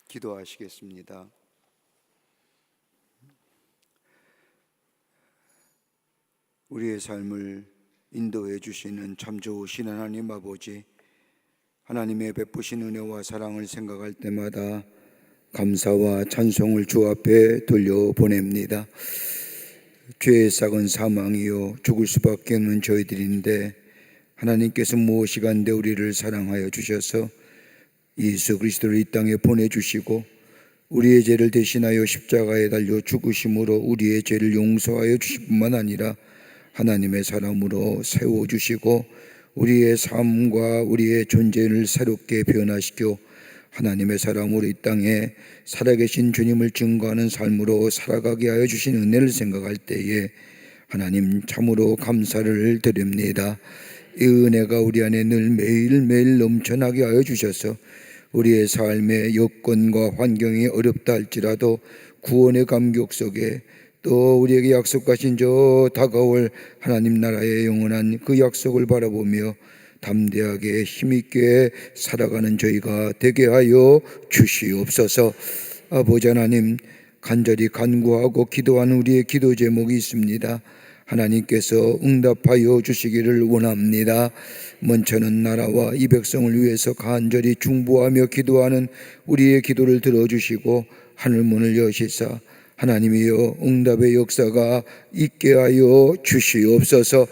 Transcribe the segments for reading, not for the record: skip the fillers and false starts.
기도하시겠습니다. 우리의 삶을 인도해 주시는 참 좋으신 하나님 아버지, 하나님의 베푸신 은혜와 사랑을 생각할 때마다 감사와 찬송을 주 앞에 돌려보냅니다. 죄의 싹은 사망이요 죽을 수밖에 없는 저희들인데 하나님께서 무엇이간데 우리를 사랑하여 주셔서 예수 그리스도를 이 땅에 보내주시고 우리의 죄를 대신하여 십자가에 달려 죽으심으로 우리의 죄를 용서하여 주실 뿐만 아니라 하나님의 사람으로 세워주시고 우리의 삶과 우리의 존재를 새롭게 변화시켜 하나님의 사람으로 이 땅에 살아계신 주님을 증거하는 삶으로 살아가게 하여 주신 은혜를 생각할 때에 하나님 참으로 감사를 드립니다. 이 은혜가 우리 안에 늘 매일매일 넘쳐나게 하여 주셔서 우리의 삶의 여건과 환경이 어렵다 할지라도 구원의 감격 속에 또 우리에게 약속하신 저 다가올 하나님 나라의 영원한 그 약속을 바라보며 담대하게 힘있게 살아가는 저희가 되게 하여 주시옵소서. 아버지 하나님, 간절히 간구하고 기도하는 우리의 기도 제목이 있습니다. 하나님께서 응답하여 주시기를 원합니다. 먼저는 나라와 이 백성을 위해서 간절히 중보하며 기도하는 우리의 기도를 들어주시고 하늘문을 여시사 하나님이여 응답의 역사가 있게 하여 주시옵소서.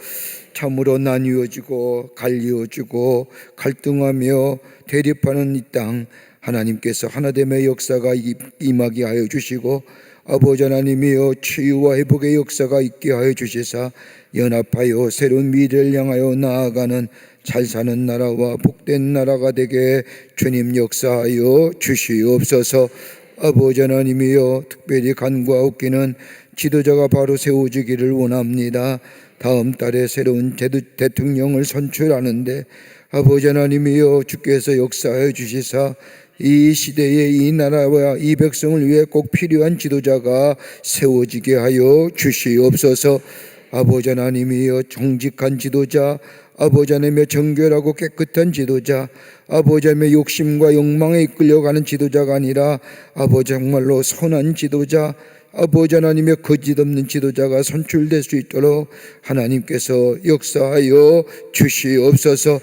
참으로 나뉘어지고 갈리어지고 갈등하며 대립하는 이 땅 하나님께서 하나됨의 역사가 임하게 하여 주시고 아버지 하나님이여 치유와 회복의 역사가 있게 하여 주시사 연합하여 새로운 미래를 향하여 나아가는 잘 사는 나라와 복된 나라가 되게 주님 역사하여 주시옵소서. 아버지 하나님이여 특별히 간구하옵기는 지도자가 바로 세워지기를 원합니다. 다음 달에 새로운 대통령을 선출하는데 아버지 하나님이여 주께서 역사하여 주시사 이 시대에 이 나라와 이 백성을 위해 꼭 필요한 지도자가 세워지게 하여 주시옵소서. 아버지 하나님이여 정직한 지도자, 아버지 하나님의 정결하고 깨끗한 지도자, 아버지 하나님의 욕심과 욕망에 이끌려가는 지도자가 아니라 아버지 정말로 선한 지도자, 아버지 하나님의 거짓 없는 지도자가 선출될 수 있도록 하나님께서 역사하여 주시옵소서.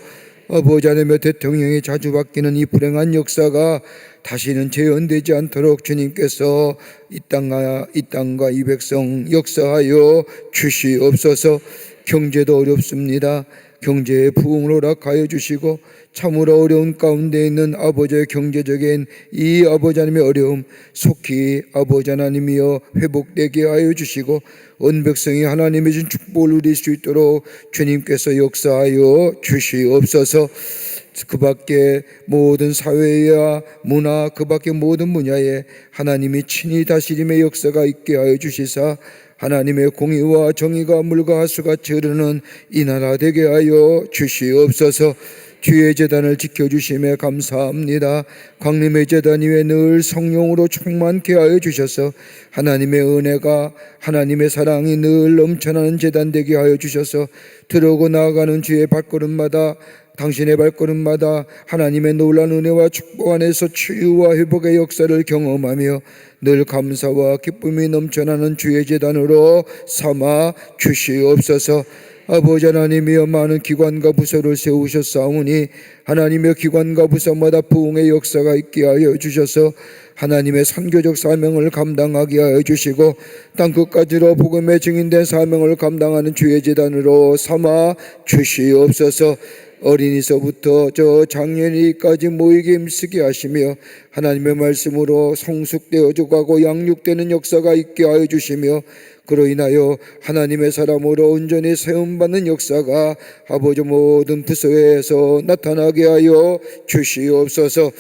아버지 하나님의 대통령이 자주 바뀌는 이 불행한 역사가 다시는 재현되지 않도록 주님께서 이 땅과 이 백성 역사하여 주시옵소서. 경제도 어렵습니다. 경제의 부흥을 허락하여 주시고 참으로 어려운 가운데 있는 아버지의 경제적인 이 아버지 하나님의 어려움 속히 아버지 하나님이여 회복되게 하여 주시고 온 백성이 하나님의 준 축복을 누릴 수 있도록 주님께서 역사하여 주시옵소서. 그 밖에 모든 사회와 문화, 그 밖에 모든 분야에 하나님이 친히 다스림의 역사가 있게 하여 주시사 하나님의 공의와 정의가 물과 하수같이 흐르는 이 나라 되게 하여 주시옵소서. 주의 제단을 지켜주심에 감사합니다. 광림의 제단 위에 늘 성령으로 충만케 하여 주셔서 하나님의 은혜가 하나님의 사랑이 늘 넘쳐나는 제단 되게 하여 주셔서 들어오고 나아가는 주의 발걸음마다 당신의 발걸음마다 하나님의 놀라운 은혜와 축복 안에서 치유와 회복의 역사를 경험하며 늘 감사와 기쁨이 넘쳐나는 주의 제단으로 삼아 주시옵소서. 아버지 하나님이여 많은 기관과 부서를 세우셨사오니 하나님의 기관과 부서마다 부흥의 역사가 있게 하여 주셔서 하나님의 선교적 사명을 감당하게 하여 주시고 땅끝까지로 복음의 증인된 사명을 감당하는 주의 제단으로 삼아 주시옵소서. 어린이서부터 저 장년이까지 모이게 힘쓰게 하시며 하나님의 말씀으로 성숙되어져 가고 양육되는 역사가 있게 하여 주시며 그로 인하여 하나님의 사람으로 온전히 세움받는 역사가 아버지 모든 부서에서 나타나게 하여 주시옵소서.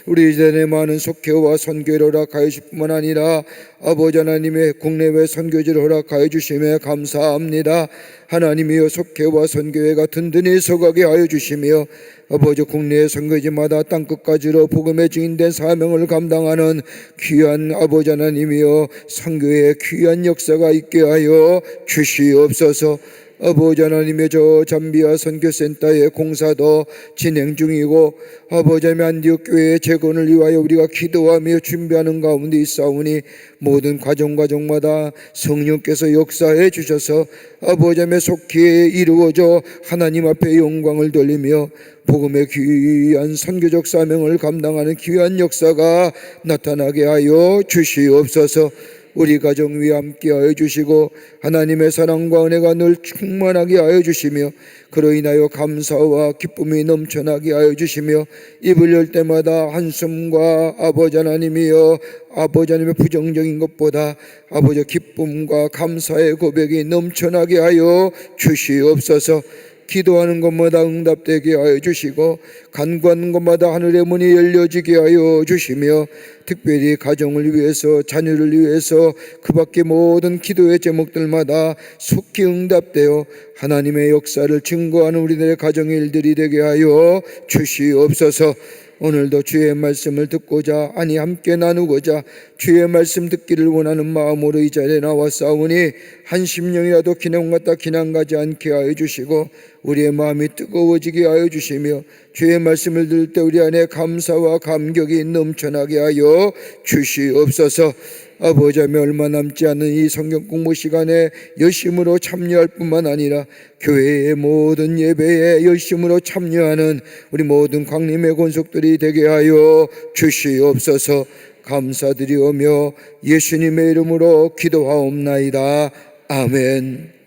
우리 이전에 많은 속회와 선교를 허락하여 주실 뿐만 아니라 아버지 하나님의 국내외 선교지를 허락하여 주심에 감사합니다. 하나님이여 속회와 선교회가 든든히 서가게 하여 주시며 아버지 국내의 선교지마다 땅끝까지로 복음의 증인된 사명을 감당하는 귀한 아버지 하나님이여 선교의 귀한 역사가 있게 하여 주시옵소서. 아버지 하나님의 저 잠비아 선교센터의 공사도 진행 중이고 아버지 하나님 안디옥 교회의 재건을 위하여 우리가 기도하며 준비하는 가운데 있사오니 모든 과정마다 성령께서 역사해 주셔서 아버지 하나님의 속히 이루어져 하나님 앞에 영광을 돌리며 복음의 귀한 선교적 사명을 감당하는 귀한 역사가 나타나게 하여 주시옵소서. 우리 가정 위에 함께하여 주시고 하나님의 사랑과 은혜가 늘 충만하게 하여 주시며 그로 인하여 감사와 기쁨이 넘쳐나게 하여 주시며 입을 열 때마다 한숨과 아버지 하나님이여 아버지 하나님의 부정적인 것보다 아버지 기쁨과 감사의 고백이 넘쳐나게 하여 주시옵소서. 기도하는 것마다 응답되게 하여 주시고 간구하는 것마다 하늘의 문이 열려지게 하여 주시며 특별히 가정을 위해서 자녀를 위해서 그 밖의 모든 기도의 제목들마다 속히 응답되어 하나님의 역사를 증거하는 우리들의 가정의 일들이 되게 하여 주시옵소서. 오늘도 주의 말씀을 듣고자 아니 함께 나누고자 주의 말씀 듣기를 원하는 마음으로 이 자리에 나왔사오니 한 심령이라도 기능 갖다 기난 가지 않게 하여 주시고 우리의 마음이 뜨거워지게 하여 주시며 주의 말씀을 들을 때 우리 안에 감사와 감격이 넘쳐나게 하여 주시옵소서. 아버지 하나님 얼마 남지 않은 이 성경 공부 시간에 열심으로 참여할 뿐만 아니라 교회의 모든 예배에 열심으로 참여하는 우리 모든 광림의 권속들이 되게 하여 주시옵소서. 감사드리오며 예수님의 이름으로 기도하옵나이다. 아멘.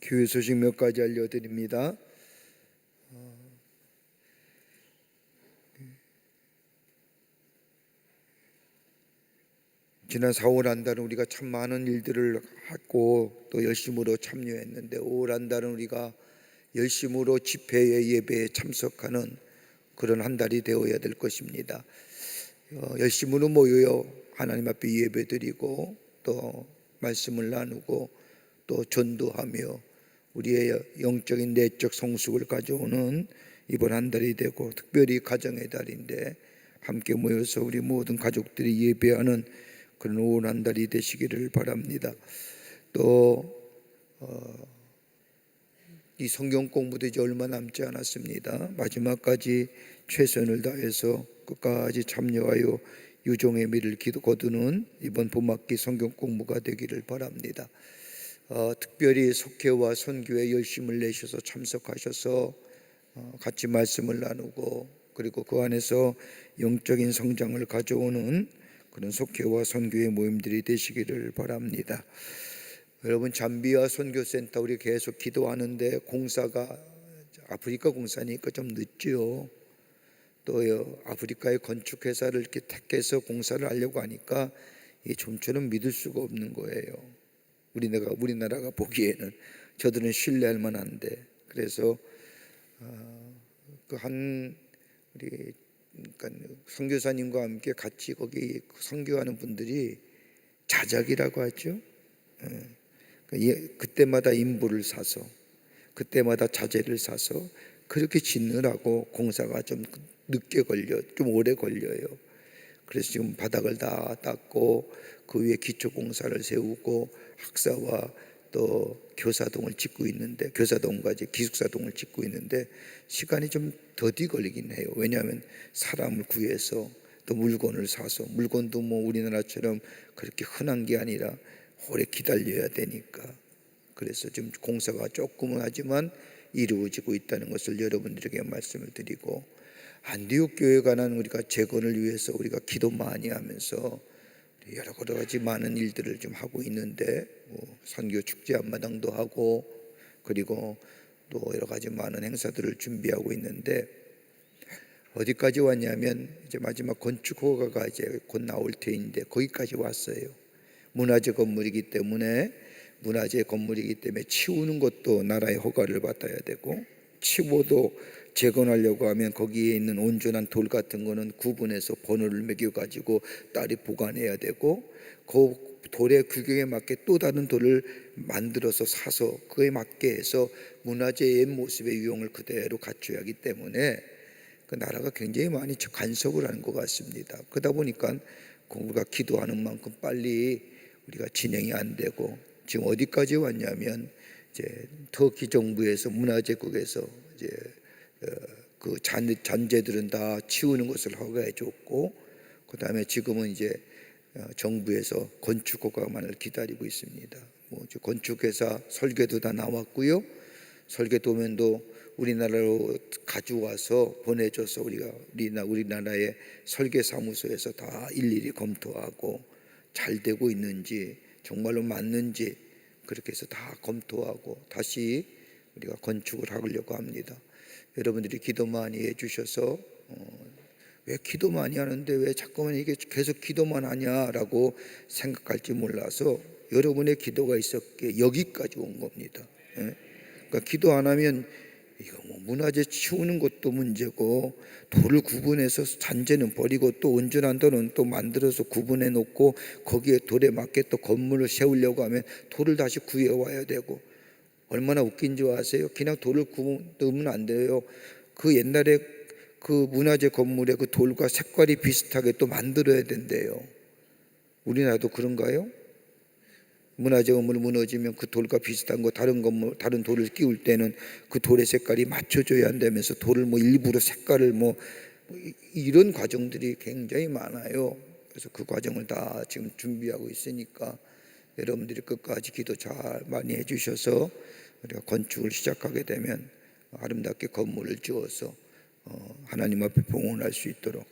교회 소식 몇 가지 알려드립니다. 지난 4월 한 달은 우리가 참 많은 일들을 하고 또 열심으로 참여했는데 5월 한 달은 우리가 열심으로 집회에 예배에 참석하는 그런 한 달이 되어야 될 것입니다. 열심으로 모여 하나님 앞에 예배드리고 또 말씀을 나누고 또 전도하며 우리의 영적인 내적 성숙을 가져오는 이번 한 달이 되고 특별히 가정의 달인데 함께 모여서 우리 모든 가족들이 예배하는 그런 오늘 한 달이 되시기를 바랍니다. 또 이 성경 공부도 이제 얼마 남지 않았습니다. 마지막까지 최선을 다해서 끝까지 참여하여 유종의 미를 거두는 이번 봄학기 성경 공부가 되기를 바랍니다. 특별히 속회와 선교에 열심을 내셔서 참석하셔서 같이 말씀을 나누고 그리고 그 안에서 영적인 성장을 가져오는 그런 속회와 선교의 모임들이 되시기를 바랍니다. 여러분 잠비아 선교센터 우리 계속 기도하는데 공사가 아프리카 공사니까 좀 늦죠. 또 아프리카의 건축회사를 이렇게 택해서 공사를 하려고 하니까 이게 좀처럼 믿을 수가 없는 거예요. 우리나라가 보기에는 저들은 신뢰할 만한데 그래서 우리 그러니까 선교사님과 함께 같이 거기 선교하는 분들이 자작이라고 하죠. 그때마다 인부를 사서 그때마다 자재를 사서 그렇게 짓느라고 공사가 좀 늦게 좀 오래 걸려요. 그래서 지금 바닥을 다 닦고 그 위에 기초 공사를 세우고 학사와 또 교사동을 짓고 있는데 교사동과 이제 기숙사동을 짓고 있는데 시간이 좀 더디 걸리긴 해요. 왜냐하면 사람을 구해서 또 물건을 사서 물건도 뭐 우리나라처럼 그렇게 흔한 게 아니라 오래 기다려야 되니까 그래서 지금 공사가 조금은 하지만 이루어지고 있다는 것을 여러분들에게 말씀을 드리고 안디옥 교회에 관한 우리가 재건을 위해서 우리가 기도 많이 하면서 여러 가지 많은 일들을 좀 하고 있는데 선교 축제 앞마당도 하고 그리고 또 여러 가지 많은 행사들을 준비하고 있는데 어디까지 왔냐면 이제 마지막 건축 허가가 이제 곧 나올 테인데 거기까지 왔어요. 문화재 건물이기 때문에 치우는 것도 나라의 허가를 받아야 되고 치고도 재건하려고 하면 거기에 있는 온전한 돌 같은 거는 구분해서 번호를 매겨가지고 딸이 보관해야 되고 그 돌의 규격에 맞게 또 다른 돌을 만들어서 사서 그에 맞게 해서 문화재의 옛 모습의 유형을 그대로 갖춰야 하기 때문에 그 나라가 굉장히 많이 간섭을 하는 것 같습니다. 그러다 보니까 우리가 기도하는 만큼 빨리 우리가 진행이 안 되고, 지금 어디까지 왔냐면 이제 터키 정부에서 문화재국에서 이제 그 잔재들은 다 치우는 것을 허가해 줬고, 그 다음에 지금은 이제 정부에서 건축 허가만을 기다리고 있습니다. 뭐 건축회사 설계도 다 나왔고요. 설계 도면도 우리나라로 가져와서 보내줘서 우리나라의 설계 사무소에서 다 일일이 검토하고 잘 되고 있는지, 정말로 맞는지 그렇게 해서 다 검토하고 다시 우리가 건축을 하려고 합니다. 여러분들이 기도 많이 해주셔서 왜 기도 많이 하는데 왜 자꾸만 이게 계속 기도만 하냐라고 생각할지 몰라서 여러분의 기도가 있었기에 여기까지 온 겁니다. 그러니까 기도 안 하면 이거 뭐 문화재 치우는 것도 문제고, 돌을 구분해서 잔재는 버리고 또 온전한 돌은 또 만들어서 구분해 놓고 거기에 돌에 맞게 또 건물을 세우려고 하면 돌을 다시 구해 와야 되고, 얼마나 웃긴 줄 아세요? 그냥 돌을 넣으면 안 돼요. 그 옛날에 그 문화재 건물의 그 돌과 색깔이 비슷하게 또 만들어야 된대요. 우리나라도 그런가요? 문화재 건물이 무너지면 그 돌과 비슷한 거 다른 건물, 다른 돌을 끼울 때는 그 돌의 색깔이 맞춰져야 한다면서 돌을 뭐 일부러 색깔을 뭐 이런 과정들이 굉장히 많아요. 그래서 그 과정을 다 지금 준비하고 있으니까 여러분들이 끝까지 기도 잘 많이 해주셔서 우리가 건축을 시작하게 되면 아름답게 건물을 지어서 하나님 앞에 봉헌할 수 있도록,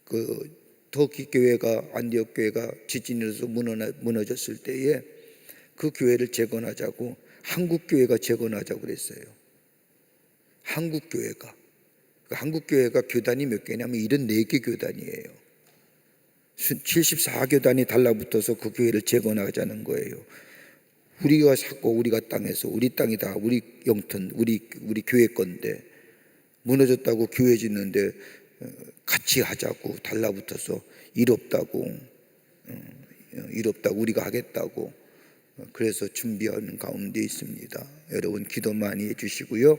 그 터키 교회가, 안디옥 교회가 지진으로서 무너졌을 때에 그 교회를 재건하자고 한국 교회가 재건하자고 그랬어요. 한국 교회가, 그 한국 교회가 교단이 몇 개냐면 74개 교단이에요. 74교단이 달라붙어서 그 교회를 재건하자는 거예요. 우리가 샀고 우리가 땅에서, 우리 땅이다, 우리 영토, 우리 교회 건데 무너졌다고 교회 짓는데 같이 하자고 달라붙어서 이롭다고 우리가 하겠다고, 그래서 준비하는 가운데 있습니다. 여러분 기도 많이 해주시고요.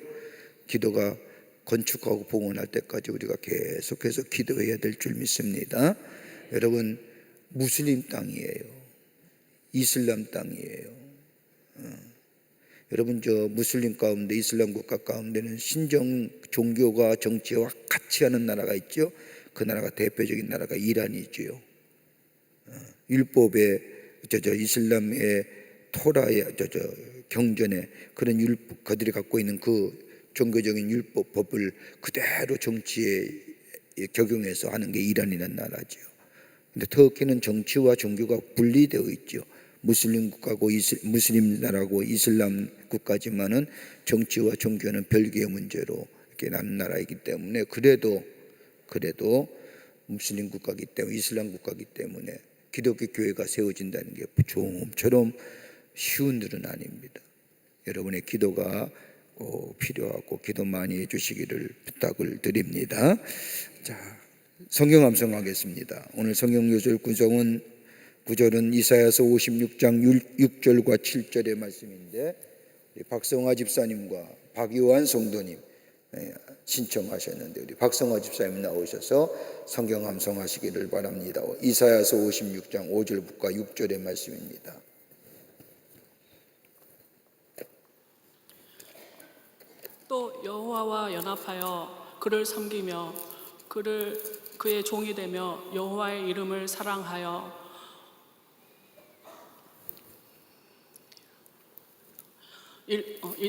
기도가 건축하고 봉헌할 때까지 우리가 계속해서 기도해야 될 줄 믿습니다. 여러분 무슬림 땅이에요. 이슬람 땅이에요. 여러분 저 무슬림 가운데, 이슬람 국가 가운데는 신정 종교가 정치와 같이 하는 나라가 있죠. 그 나라가 대표적인 나라가 이란이죠. 율법에 이슬람의 토라의 경전에 그런 율법, 그들이 갖고 있는 그 종교적인 율법을 그대로 정치에 적용해서 하는 게 이란이라는 나라죠. 근데 터키는 정치와 종교가 분리되어 있죠. 무슬림 국가고 무슬림 나라고 이슬람 국가지만은 정치와 종교는 별개의 문제로 이렇게 나눈 나라이기 때문에, 그래도 무슬림 국가이기 때문에, 이슬람 국가이기 때문에 기독교 교회가 세워진다는 게 좀처럼 쉬운 일은 아닙니다. 여러분의 기도가 꼭 필요하고 기도 많이 해주시기를 부탁을 드립니다. 자, 성경 암송하겠습니다. 오늘 성경 요절 구절은 이사야서 56장 6절과 7절의 말씀인데, 박성화 집사님과 박요한 성도님 신청하셨는데 우리 박성화 집사님 나오셔서 성경 암송하시기를 바랍니다. 이사야서 56장 5절부터 6절의 말씀입니다. 또 여호와와 연합하여 그를 섬기며 그의 종이 되며 여호와의 이름을 사랑하여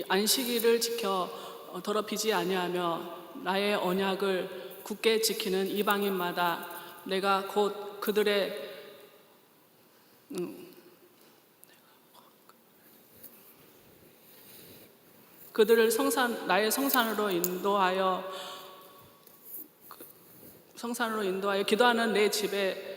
안식일을 지켜 더럽히지 아니하며 나의 언약을 굳게 지키는 이방인마다 내가 곧 그들을 나의 성산으로 인도하여 기도하는 내 집에서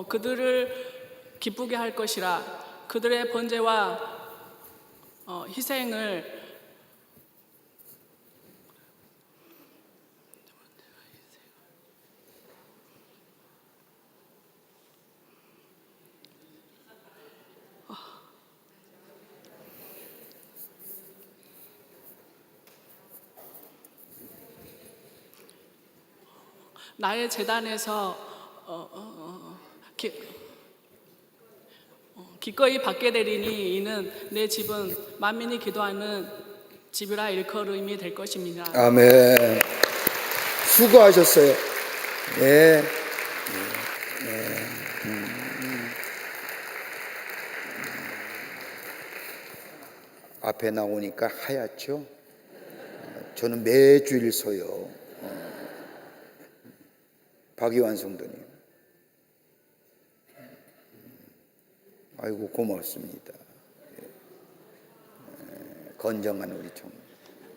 그들을 기쁘게 할 것이라. 그들의 번제와 희생을 나의 재단에서 기꺼이 받게 되리니 이는 내 집은 만민이 기도하는 집이라 일컬음이 될 것입니다. 아멘. 수고하셨어요. 예. 앞에 나오니까 하얗죠? 저는 매주일 서요. 박이완 성도님. 아이고, 고맙습니다. 건정한 우리 총.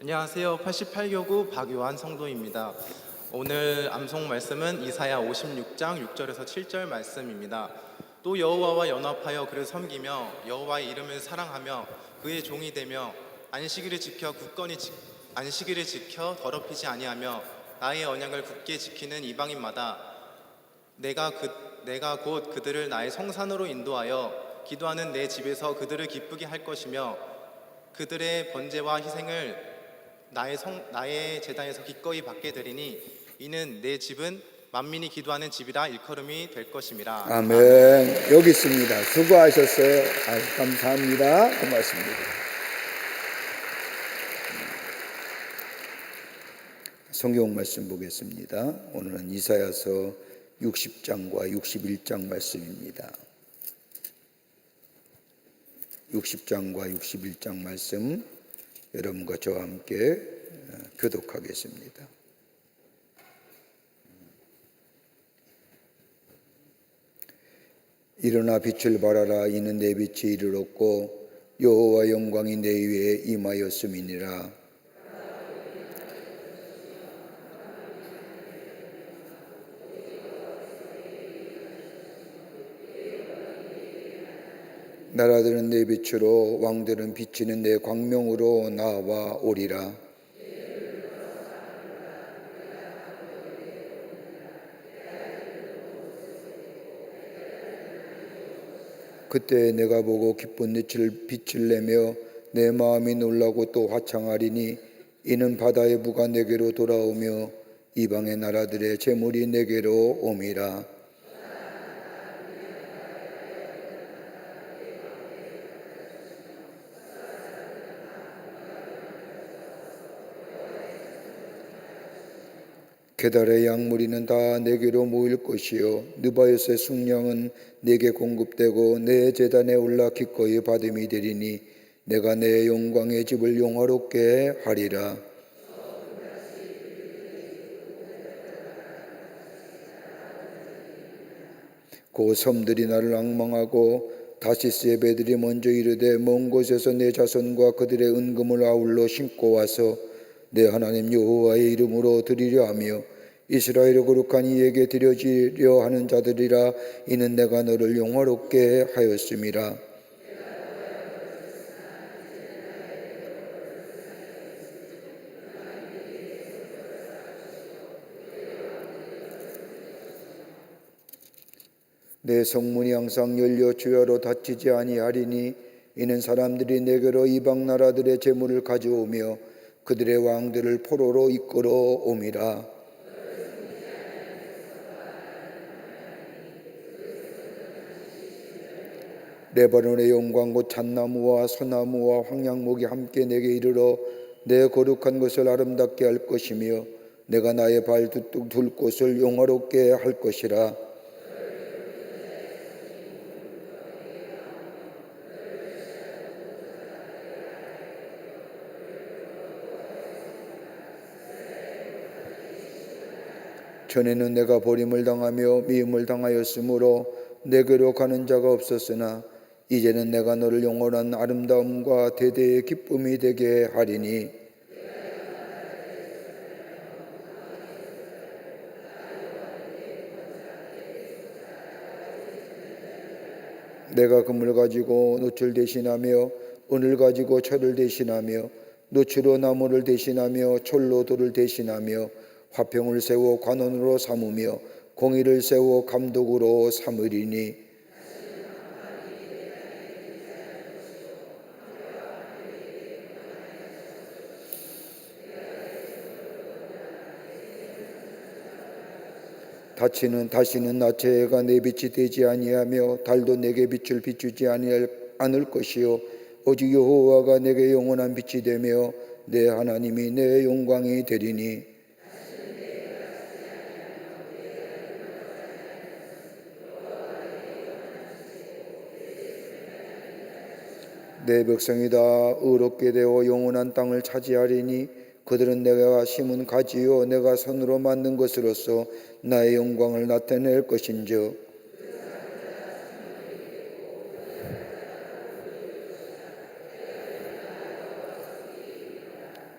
안녕하세요. 88교구 박요한 성도입니다. 오늘 암송 말씀은 이사야 56장 6절에서 7절 말씀입니다. 또 여호와와 연합하여 그를 섬기며 여호와의 이름을 사랑하며 그의 종이 되며 안식일을 지켜 안식일을 지켜 더럽히지 아니하며 나의 언약을 굳게 지키는 이방인마다 내가 곧 그들을 나의 성산으로 인도하여 기도하는 내 집에서 그들을 기쁘게 할 것이며 그들의 번제와 희생을 나의 제단에서 기꺼이 받게 되리니 이는 내 집은 만민이 기도하는 집이라 일컬음이 될 것임이라. 아멘. 여기 있습니다. 수고하셨어요. 감사합니다. 고맙습니다. 성경 말씀 보겠습니다. 오늘은 이사야서 60장과 61장 말씀입니다. 60장과 61장 말씀 여러분과 저와 함께 교독하겠습니다. 일어나 빛을 발하라. 이는 내 빛이 이르렀고 여호와 영광이 내 위에 임하였음이니라. 나라들은 내 빛으로 왕들은 비치는 내 광명으로 나와 오리라. 그때 내가 보고 기쁜 빛을 내며 내 마음이 놀라고 또 화창하리니 이는 바다의 부가 내게로 돌아오며 이방의 나라들의 재물이 내게로 옴이라. 게달의 양무리는 다 내게로 모일 것이요 느바요스의 숙량은 내게 공급되고 내 제단에 올라 기꺼이 받음이 되리니 내가 내 영광의 집을 영화롭게 하리라. 그 섬들이 나를 앙망하고 다시스의 배들이 먼저 이르되 먼 곳에서 내 자손과 그들의 은금을 아울러 신고 와서 내 하나님 여호와의 이름으로 드리려 하며 이스라엘의 거룩한 이에게 드려지려 하는 자들이라. 이는 내가 너를 영화롭게 하였음이라. 내 성문이 항상 열려 주야로 닫히지 아니하리니 이는 사람들이 내게로 이방 나라들의 재물을 가져오며 그들의 왕들을 포로로 이끌어 옴이라. 레바논의 영광 곧 잣나무와 소나무와 황양목이 함께 내게 이르러 내 거룩한 것을 아름답게 할 것이며 내가 나의 발 둘 곳을 영화롭게 할 것이라. 전에는 내가 버림을 당하며 미움을 당하였으므로 내게로 가는 자가 없었으나 이제는 내가 너를 영원한 아름다움과 대대의 기쁨이 되게 하리니 내가 금을 가지고 노철 대신하며 은을 가지고 철을 대신하며 노추로 나무를 대신하며 철로 돌을 대신하며 화평을 세워 관원으로 삼으며 공의를 세워 감독으로 삼으리니 다시는 낮의 해가 내 빛이 되지 아니하며 달도 내게 빛을 비추지 않을 것이요 오직 여호와가 내게 영원한 빛이 되며 내 하나님이 내 영광이 되리니 내 백성이 다 의롭게 되어 영원한 땅을 차지하리니 그들은 내가 심은 가지요 내가 손으로 만든 것으로서 나의 영광을 나타낼 것인즉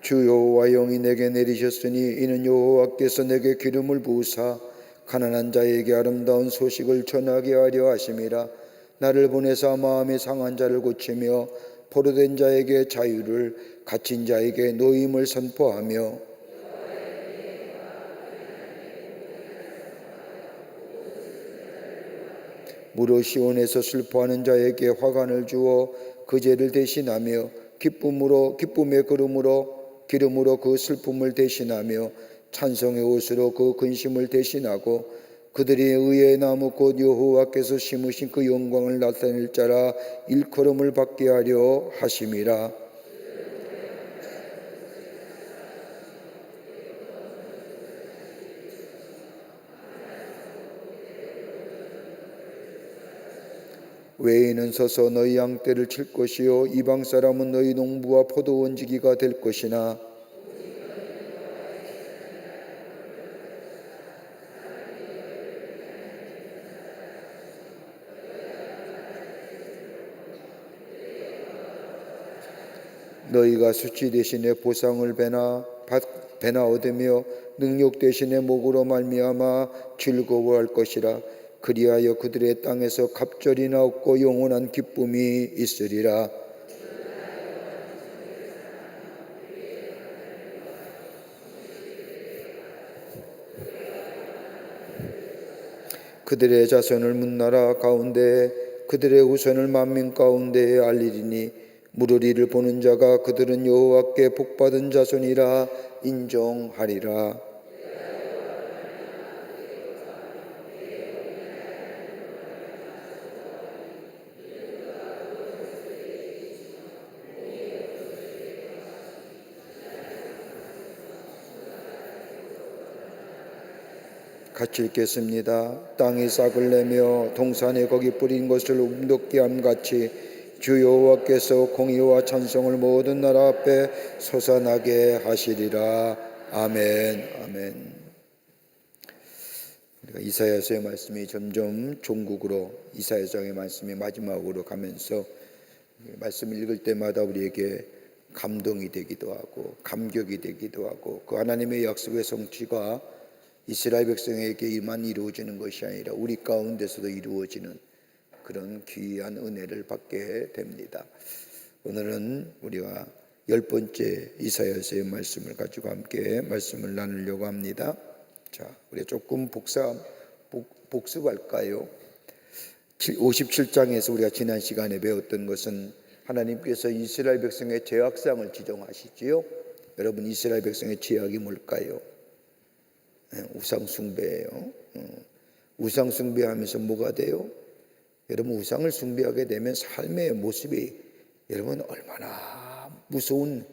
주 여호와 영이 내게 내리셨으니 이는 여호와께서 내게 기름을 부으사 가난한 자에게 아름다운 소식을 전하게 하려 하심이라. 나를 보내사 마음이 상한 자를 고치며 포로된 자에게 자유를 갇힌 자에게 노임을 선포하며 무릇 시온에서 슬퍼하는 자에게 화관을 주어 그 죄를 대신하며 기쁨의 기름으로 그 슬픔을 대신하며 찬송의 옷으로 그 근심을 대신하고 그들이 의의 나무 곧 여호와께서 심으신 그 영광을 나타낼 자라 일컬음을 받게 하려 하심이라. 외인은 서서 너희 양떼를 칠 것이요 이방 사람은 너희 농부와 포도 원지기가 될 것이나 너희가 수치 대신에 보상을 배나 얻으며 능력 대신에 목으로 말미암아 즐거워할 것이라. 그리하여 그들의 땅에서 갑절이나 없고 영원한 기쁨이 있으리라. 그들의 자손을 문나라 가운데 그들의 후손을 만민 가운데에 알리리니 물을 이를 보는 자가 그들은 여호와께 복받은 자손이라 인정하리라. 같이 읽겠습니다. 땅이 싹을 내며 동산에 거기 뿌린 것을 움돋게 함같이 주 여호와께서 공의와 찬송을 모든 나라 앞에 솟아나게 하시리라. 아멘. 아멘. 우리가 이사야서의 말씀이 점점 종국으로 이사야서의 말씀이 마지막으로 가면서 말씀을 읽을 때마다 우리에게 감동이 되기도 하고 감격이 되기도 하고 그 하나님의 약속의 성취가 이스라엘 백성에게만 이루어지는 것이 아니라 우리 가운데서도 이루어지는 그런 귀한 은혜를 받게 됩니다. 오늘은 우리가 10번째 이사야서의 말씀을 가지고 함께 말씀을 나누려고 합니다. 자, 우리 조금 복습할까요? 57장에서 우리가 지난 시간에 배웠던 것은 하나님께서 이스라엘 백성의 죄악상을 지정하시지요. 여러분, 이스라엘 백성의 죄악이 뭘까요? 우상 숭배예요. 우상 숭배하면서 뭐가 돼요? 여러분, 우상을 숭배하게 되면 삶의 모습이 여러분 얼마나 무서운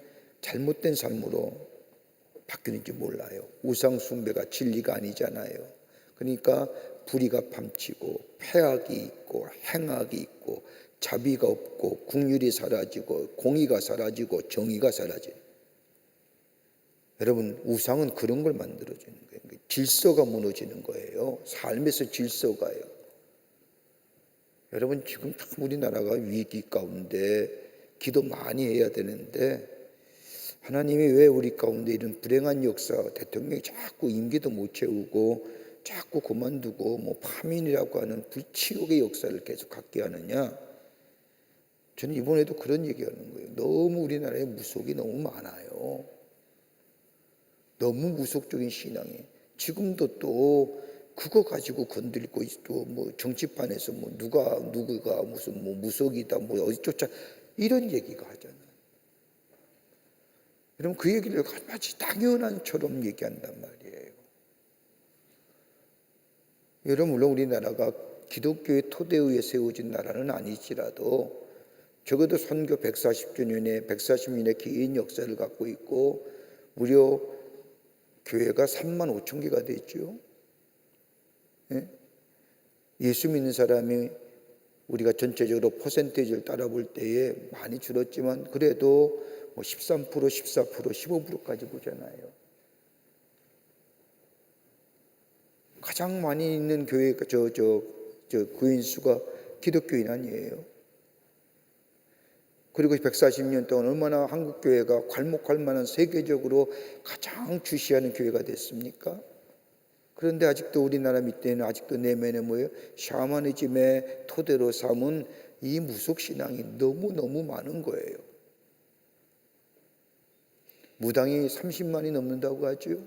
잘못된 삶으로 바뀌는지 몰라요. 우상 숭배가 진리가 아니잖아요. 그러니까 불의가 판치고 패악이 있고 행악이 있고 자비가 없고 긍휼이 사라지고 공의가 사라지고 정의가 사라져요. 여러분, 우상은 그런 걸 만들어주는 거예요. 질서가 무너지는 거예요. 삶에서 질서가요. 여러분, 지금 참 우리나라가 위기 가운데 기도 많이 해야 되는데 하나님이 왜 우리 가운데 이런 불행한 역사, 대통령이 자꾸 임기도 못 채우고 자꾸 그만두고 뭐 파민이라고 하는 불치욕의 역사를 계속 갖게 하느냐? 저는 이번에도 그런 얘기하는 거예요. 너무 우리나라에 무속이 너무 많아요. 너무 무속적인 신앙이 지금도 또 그거 가지고 건들고 또 뭐 정치판에서 뭐 누가 무슨 뭐 무속이다 뭐 어디 쫓아 이런 얘기가 하잖아요. 여러분, 그 얘기를 마치 당연한처럼 얘기한단 말이에요. 여러분, 물론 우리나라가 기독교의 토대에 의해 세워진 나라는 아니지라도 적어도 선교 140주년에 140년의 긴 역사를 갖고 있고 무려 교회가 3만 5천 개가 됐죠. 예? 예수 믿는 사람이 우리가 전체적으로 퍼센테이지를 따라 볼 때에 많이 줄었지만 그래도 뭐 13%, 14%, 15%까지 보잖아요. 가장 많이 있는 교회가 구인 수가 기독교인 아니에요. 그리고 140년 동안 얼마나 한국 교회가 괄목할 만한 세계적으로 가장 주시하는 교회가 됐습니까? 그런데 아직도 우리나라 밑에는 아직도 내면에 뭐예요? 샤머니즘의 토대로 삼은 이 무속 신앙이 너무너무 많은 거예요. 무당이 30만이 넘는다고 하죠.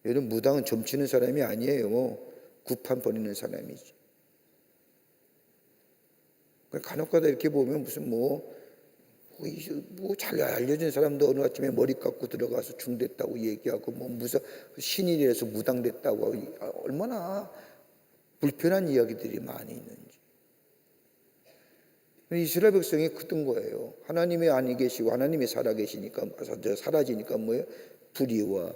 여러분, 무당은 점치는 사람이 아니에요. 구판 버리는 사람이지. 간혹가다 이렇게 보면 무슨 잘 알려진 사람도 어느 아침에 머리 깎고 들어가서 중됐다고 얘기하고 무슨 신인이라서 무당됐다고 하고 얼마나 불편한 이야기들이 많이 있는지. 이스라엘 백성이 그던 거예요. 하나님이 아니 계시고 하나님이 살아계시니까 사라지니까 뭐예요? 불의와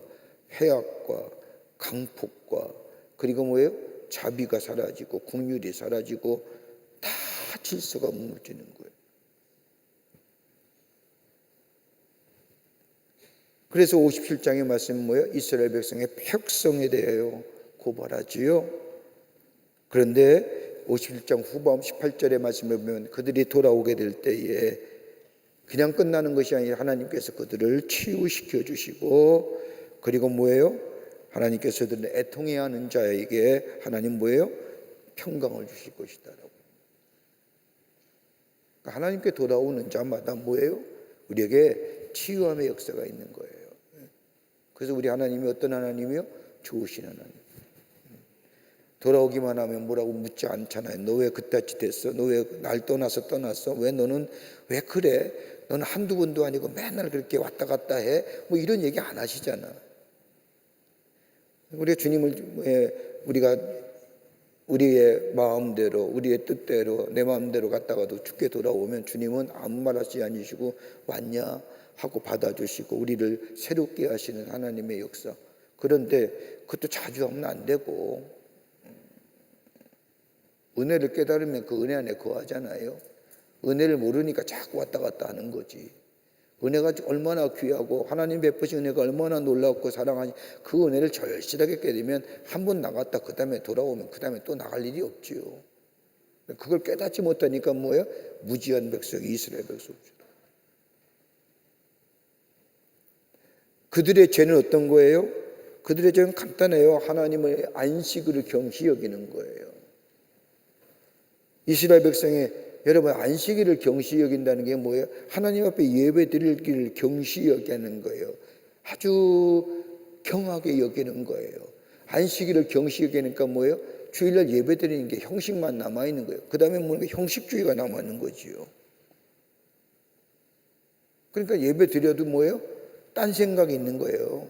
해악과 강폭과 그리고 뭐예요? 자비가 사라지고 긍휼이 사라지고 다 질서가 무너지는 거예요. 그래서 57장의 말씀은 뭐예요? 이스라엘 백성의 폐역성에 대하여 고발하지요. 그런데 57장 후반 18절의 말씀을 보면 그들이 돌아오게 될 때에 그냥 끝나는 것이 아니라 하나님께서 그들을 치유시켜 주시고 그리고 뭐예요? 하나님께서 그들을 애통해야 하는 자에게 하나님 뭐예요? 평강을 주실 것이다라고. 그러니까 하나님께 돌아오는 자마다 뭐예요? 우리에게 치유함의 역사가 있는 거예요. 그래서 우리 하나님이 어떤 하나님이요? 좋으신 하나님. 돌아오기만 하면 뭐라고 묻지 않잖아요. 너 왜 그따지 됐어? 너 왜 날 떠났어? 왜 너는 왜 그래? 너는 한두 번도 아니고 맨날 그렇게 왔다 갔다 해? 이런 얘기 안 하시잖아. 우리 주님을 우리가 우리의 마음대로 우리의 뜻대로 내 마음대로 갔다가도 죽게 돌아오면 주님은 아무 말 하지 않으시고 왔냐 하고 받아주시고 우리를 새롭게 하시는 하나님의 역사. 그런데 그것도 자주 하면 안 되고 은혜를 깨달으면 그 은혜 안에 거하잖아요. 은혜를 모르니까 자꾸 왔다 갔다 하는 거지. 은혜가 얼마나 귀하고 하나님 베푸신 은혜가 얼마나 놀랍고 사랑하니 그 은혜를 절실하게 깨달으면 한 번 나갔다 그 다음에 돌아오면 그 다음에 또 나갈 일이 없지요. 그걸 깨닫지 못하니까 뭐예요? 무지한 백성이 이스라엘 백성이죠. 그들의 죄는 어떤 거예요? 그들의 죄는 간단해요. 하나님의 안식일을 경시 여기는 거예요. 이스라엘 백성의 여러분 안식일을 경시 여긴다는 게 뭐예요? 하나님 앞에 예배 드리기를 경시 여기는 거예요. 아주 경하게 여기는 거예요. 안식일을 경시 여기니까 뭐예요? 주일날 예배 드리는 게 형식만 남아있는 거예요. 그 다음에 뭐냐? 형식주의가 남아있는 거지요. 그러니까 예배 드려도 뭐예요? 딴 생각이 있는 거예요.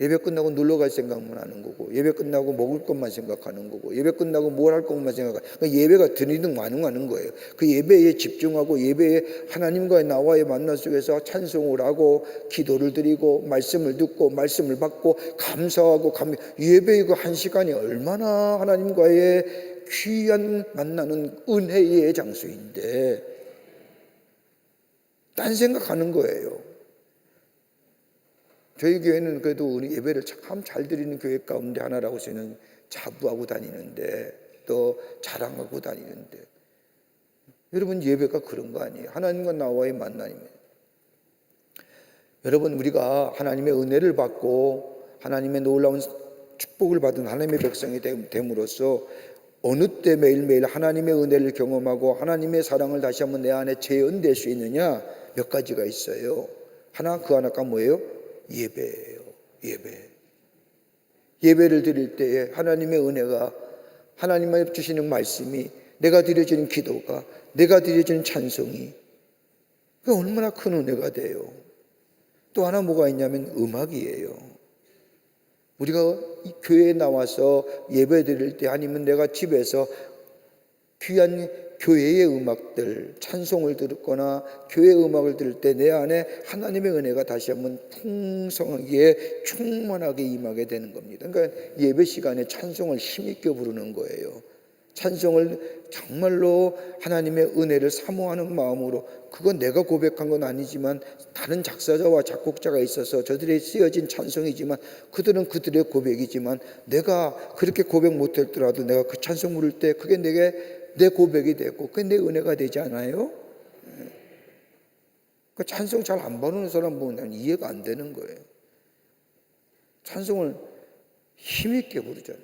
예배 끝나고 놀러 갈 생각만 하는 거고 예배 끝나고 먹을 것만 생각하는 거고 예배 끝나고 뭘 할 것만 생각하고 그러니까 예배가 들이득마능하는 거예요. 그 예배에 집중하고 예배에 하나님과의 나와의 만남 속에서 찬송을 하고 기도를 드리고 말씀을 듣고 말씀을 받고 감사하고 예배의 그 한 시간이 얼마나 하나님과의 귀한 만나는 은혜의 장소인데 딴 생각하는 거예요. 저희 교회는 그래도 우리 예배를 참 잘 드리는 교회 가운데 하나라고 저는 자부하고 다니는데 또 자랑하고 다니는데 여러분 예배가 그런 거 아니에요? 하나님과 나와의 만남이에요. 여러분 우리가 하나님의 은혜를 받고 하나님의 놀라운 축복을 받은 하나님의 백성이 됨으로써 어느 때 매일매일 하나님의 은혜를 경험하고 하나님의 사랑을 다시 한번 내 안에 재현될 수 있느냐 몇 가지가 있어요. 그 하나가 뭐예요? 예배예요. 예배를 드릴 때에 하나님의 은혜가 하나님의 주시는 말씀이 내가 드려지는 기도가 내가 드려지는 찬송이 그 얼마나 큰 은혜가 돼요. 또 하나 뭐가 있냐면 음악이에요. 우리가 이 교회에 나와서 예배 드릴 때 아니면 내가 집에서 귀한 교회의 음악들, 찬송을 듣거나 교회 음악을 들을 때 내 안에 하나님의 은혜가 다시 한번 풍성하게 충만하게 임하게 되는 겁니다. 그러니까 예배 시간에 찬송을 힘있게 부르는 거예요. 찬송을 정말로 하나님의 은혜를 사모하는 마음으로, 그건 내가 고백한 건 아니지만 다른 작사자와 작곡자가 있어서 저들이 쓰여진 찬송이지만 그들은 그들의 고백이지만 내가 그렇게 고백 못했더라도 내가 그 찬송 부를 때 그게 내 고백이 되고 그게 내 은혜가 되지 않아요? 그 찬송 잘 안 부르는 사람 보면 이해가 안 되는 거예요. 찬송을 힘있게 부르잖아요.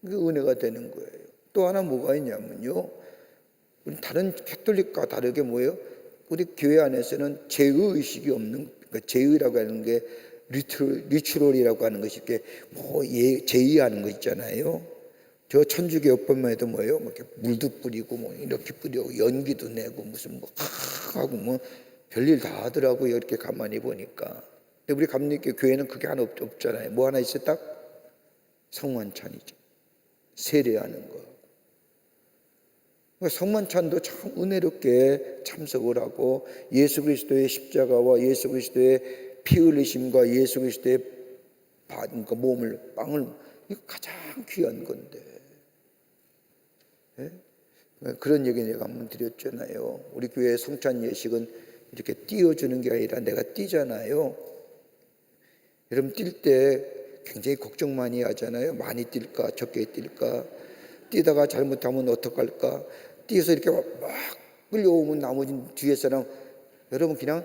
그게 은혜가 되는 거예요. 또 하나 뭐가 있냐면요, 우리 다른 캐톨릭과 다르게 뭐예요? 우리 교회 안에서는 제의의식이 없는, 그러니까 제의라고 하는 게 리추럴이라고 하는 것이 이렇게 제의하는 거 있잖아요. 저 천주교 오빠만 해도 뭐예요? 뭐 이렇게 물도 뿌리고 뭐 이렇게 뿌리고 연기도 내고 무슨 뭐 하고 뭐 별일 다 하더라고요. 이렇게 가만히 보니까. 근데 우리 감리교 교회는 그게 하나 없잖아요. 뭐 하나 있어? 딱 성만찬이죠. 세례하는 거. 그러니까 성만찬도 참 은혜롭게 참석을 하고 예수 그리스도의 십자가와 예수 그리스도의 피 흘리심과 예수 그리스도의 받은 그 몸을 빵을, 이거 가장 귀한 건데. 예? 그런 얘기 내가 한번 드렸잖아요. 우리 교회 성찬 예식은 이렇게 띄워주는 게 아니라 내가 띄잖아요. 여러분 뛸 때 굉장히 걱정 많이 하잖아요. 많이 뛸까 적게 뛸까, 뛰다가 잘못하면 어떡할까, 뛰어서 이렇게 막 끌려오면 나머지 뒤에 사람, 여러분 그냥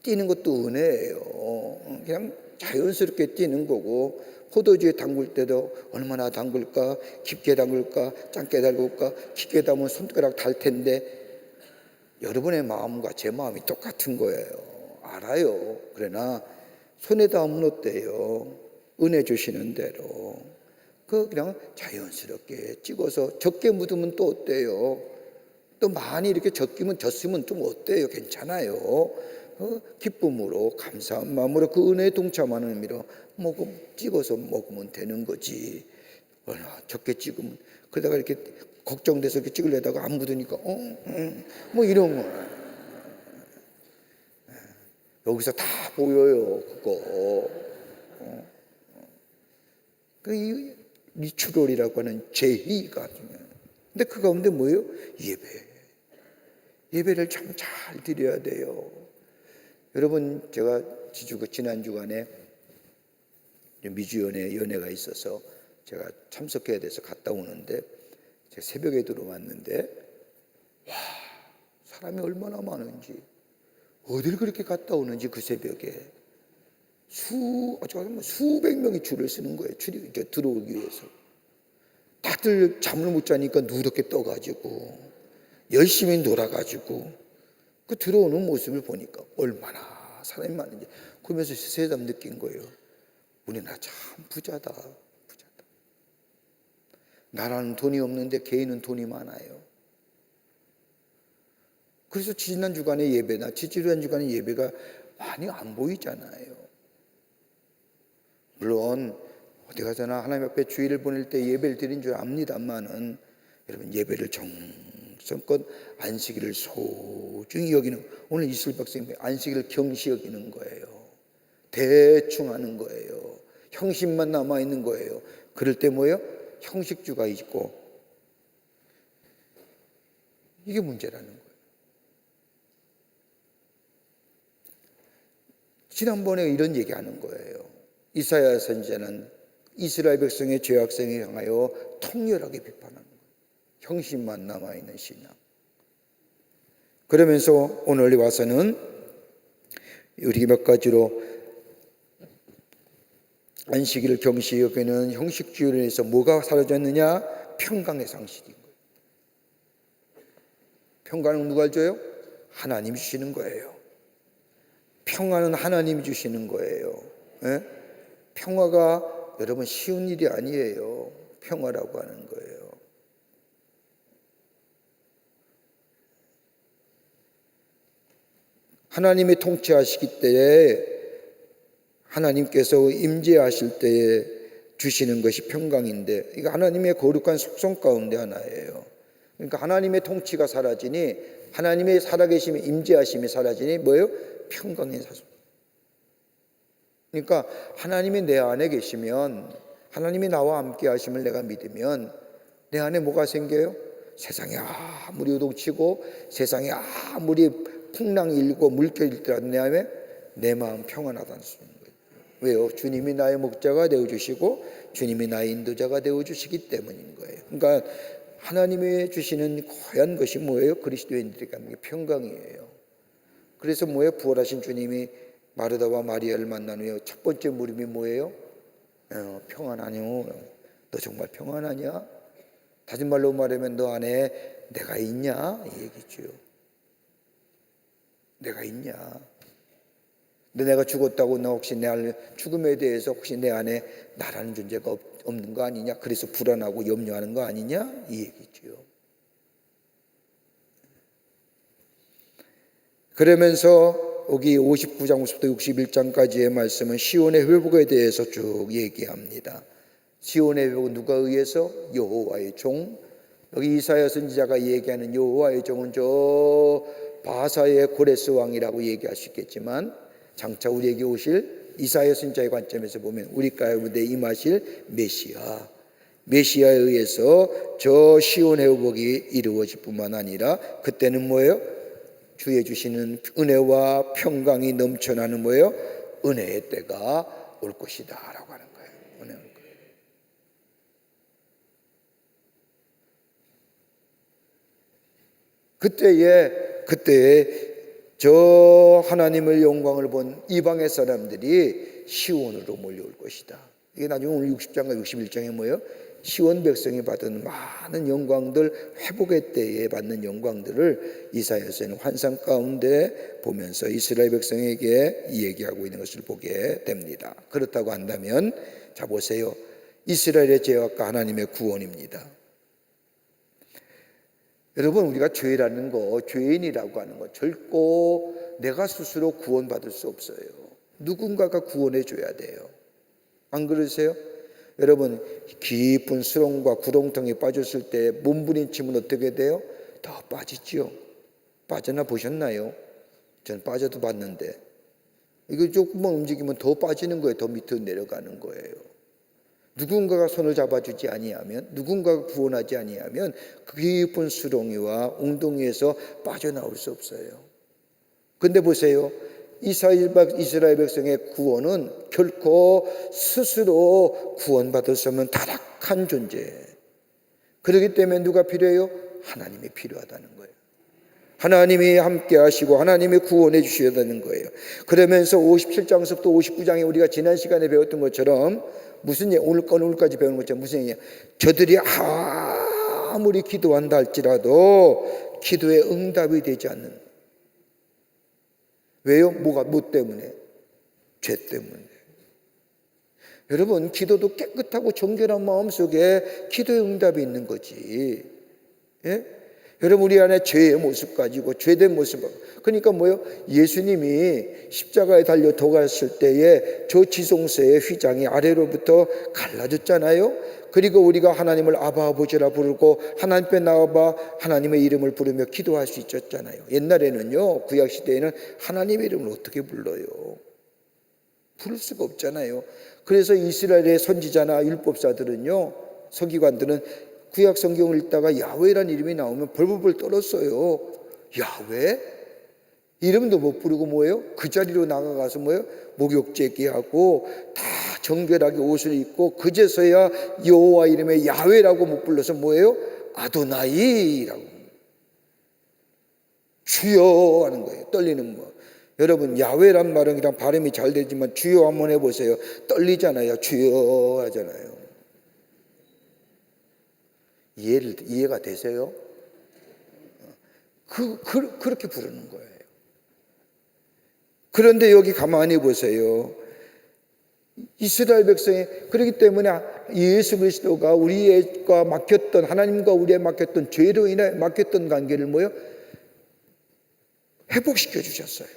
뛰는 것도 은혜예요. 그냥 자연스럽게 뛰는 거고, 포도주에 담글 때도 얼마나 담글까, 깊게 담글까, 짧게 담글까, 깊게 담으면 손가락 달 텐데 여러분의 마음과 제 마음이 똑같은 거예요. 알아요. 그러나 손에 닿으면 어때요? 은혜 주시는 대로 그냥 자연스럽게 찍어서 적게 묻으면 또 어때요? 또 많이 이렇게 졌으면 좀 어때요? 괜찮아요. 기쁨으로 감사한 마음으로 그 은혜에 동참하는 의미로 찍어서 먹으면 되는 거지. 적게 찍으면 그러다가 이렇게 걱정돼서 이렇게 찍으려다가 안 묻으니까 뭐 이런 거 여기서 다 보여요. 그거 그 리추럴이라고 하는 제의가 중요해요. 근데 그 가운데 뭐예요? 예배를 참 잘 드려야 돼요. 여러분 제가 지난 주간에 미주연에 연회가 있어서 제가 참석해야 돼서 갔다 오는데 제가 새벽에 들어왔는데 와, 사람이 얼마나 많은지, 어딜 그렇게 갔다 오는지 그 새벽에 수백 명이 줄을 서는 거예요. 들어오기 위해서. 다들 잠을 못 자니까 누렇게 떠가지고 열심히 놀아가지고 그 들어오는 모습을 보니까 얼마나 사람이 많은지, 그러면서 새삼 느낀 거예요. 우리나라 참 부자다. 나라는 돈이 없는데 개인은 돈이 많아요. 그래서 지난 주간의 예배가 많이 안 보이잖아요. 물론 어디 가서나 하나님 앞에 주일을 보낼 때 예배를 드린 줄 압니다만은 여러분 예배를 정성껏 안식일을 소중히 여기는, 오늘 이슬 박사님 안식일을 경시 여기는 거예요. 대충 하는 거예요. 형식만 남아있는 거예요. 그럴 때 뭐예요? 형식주가 있고, 이게 문제라는 거예요. 지난번에 이런 얘기하는 거예요. 이사야 선지자는 이스라엘 백성의 죄악성에 향하여 통렬하게 비판하는 거예요. 형식만 남아있는 신앙. 그러면서 오늘 와서는 우리 몇 가지로 안식일을 경시 여기는 형식주의로 인해서 뭐가 사라졌느냐? 평강의 상실인 거예요. 평강은 누가 줘요? 하나님이 주시는 거예요. 평화는 하나님이 주시는 거예요. 예? 평화가 여러분 쉬운 일이 아니에요. 평화라고 하는 거예요. 하나님이 통치하시기 때에 하나님께서 임재하실 때에 주시는 것이 평강인데, 이거 하나님의 거룩한 속성 가운데 하나예요. 그러니까 하나님의 통치가 사라지니, 하나님의 살아계심이, 임재하심이 사라지니 뭐예요? 평강이 사라져. 그러니까 하나님이 내 안에 계시면, 하나님이 나와 함께 하심을 내가 믿으면 내 안에 뭐가 생겨요? 세상이 아무리 요동치고 세상이 아무리 풍랑이 일고 물결이 일더라도 내 안에 내 마음 평안하다는 거예요. 왜요? 주님이 나의 목자가 되어주시고 주님이 나의 인도자가 되어주시기 때문인 거예요. 그러니까 하나님이 주시는 고얀 것이 뭐예요? 그리스도인들이 갖는 게 평강이에요. 그래서 뭐예요? 부활하신 주님이 마르다와 마리아를 만난 후에 첫 번째 물음이 뭐예요? 평안하뇨? 너 정말 평안하냐? 다른 말로 말하면 너 안에 내가 있냐? 이 얘기죠. 내가 있냐? 근데 내가 죽었다고 너 혹시 내 죽음에 대해서 혹시 내 안에 나라는 존재가 없는 거 아니냐? 그래서 불안하고 염려하는 거 아니냐? 이 얘기죠. 그러면서 여기 59장부터 61장까지의 말씀은 시온의 회복에 대해서 쭉 얘기합니다. 시온의 회복은 누가 의해서? 여호와의 종. 여기 이사야 선지자가 얘기하는 여호와의 종은 저 바사의 고레스 왕이라고 얘기할 수 있겠지만, 장차 우리에게 오실 이사야 선지자의 관점에서 보면 우리 가운데 임하실 메시아에 의해서 저 시온의 회복이 이루어질 뿐만 아니라, 그때는 뭐예요? 주의 주시는 은혜와 평강이 넘쳐나는 뭐예요? 은혜의 때가 올 것이다 라고 하는 거예요. 은혜의 때. 그때에 저 하나님의 영광을 본 이방의 사람들이 시온으로 몰려올 것이다. 이게 나중에 오늘 60장과 61장에 뭐예요? 시온 백성이 받은 많은 영광들, 회복의 때에 받는 영광들을 이사야서는 환상 가운데 보면서 이스라엘 백성에게 얘기하고 있는 것을 보게 됩니다. 그렇다고 한다면 자 보세요. 이스라엘의 죄악과 하나님의 구원입니다. 여러분, 우리가 죄라는 거, 죄인이라고 하는 거 결코 내가 스스로 구원받을 수 없어요. 누군가가 구원해 줘야 돼요. 안 그러세요? 여러분, 깊은 수렁과 구렁텅이에 빠졌을 때 몸부림치면 어떻게 돼요? 더 빠지지요. 빠져나 보셨나요? 전 빠져도 봤는데, 이거 조금만 움직이면 더 빠지는 거예요. 더 밑으로 내려가는 거예요. 누군가가 손을 잡아주지 아니하면, 누군가가 구원하지 아니하면 그 깊은 수렁이와 웅덩이에서 빠져나올 수 없어요. 근데 보세요. 이스라엘 백성의 구원은 결코 스스로 구원받을 수 없는 타락한 존재. 그렇기 때문에 누가 필요해요? 하나님이 필요하다는 거예요. 하나님이 함께 하시고 하나님이 구원해 주셔야 되는 거예요. 그러면서 57장부터 59장에 우리가 지난 시간에 배웠던 것처럼 무슨 오늘까지 배운 것처럼 무슨 얘기냐? 저들이 아무리 기도한다 할지라도 기도에 응답이 되지 않는. 왜요? 뭐 때문에? 죄 때문에. 여러분, 기도도 깨끗하고 정결한 마음 속에 기도의 응답이 있는 거지. 예? 여러분, 우리 안에 죄의 모습 가지고 죄된 모습. 그러니까 뭐요? 예수님이 십자가에 달려 돌아갔을 때에 저 지성소의 휘장이 아래로부터 갈라졌잖아요. 그리고 우리가 하나님을 아바 아버지라 부르고 하나님 앞에 나와봐 하나님의 이름을 부르며 기도할 수 있었잖아요. 옛날에는요, 구약 시대에는 하나님의 이름을 어떻게 불러요? 부를 수가 없잖아요. 그래서 이스라엘의 선지자나 율법사들은요, 서기관들은 구약 성경을 읽다가 야훼라는 이름이 나오면 벌벌벌 떨었어요. 야훼? 이름도 못 부르고 뭐예요? 그 자리로 나가가서 뭐예요? 목욕제기하고 다 정결하게 옷을 입고 그제서야 여호와 이름의 야훼라고 못 불러서 뭐예요? 아도나이라고 주여 하는 거예요. 떨리는 뭐. 여러분, 야훼란 말은 그냥 발음이 잘 되지만 주여 한번 해보세요. 떨리잖아요. 주여 하잖아요. 이해가 되세요? 그렇게 부르는 거예요. 그런데 여기 가만히 보세요. 이스라엘 백성이 그렇기 때문에 예수 그리스도가 우리가 막혔던, 하나님과 우리에 막혔던 죄로 인해 막혔던 관계를 뭐예요? 회복시켜 주셨어요.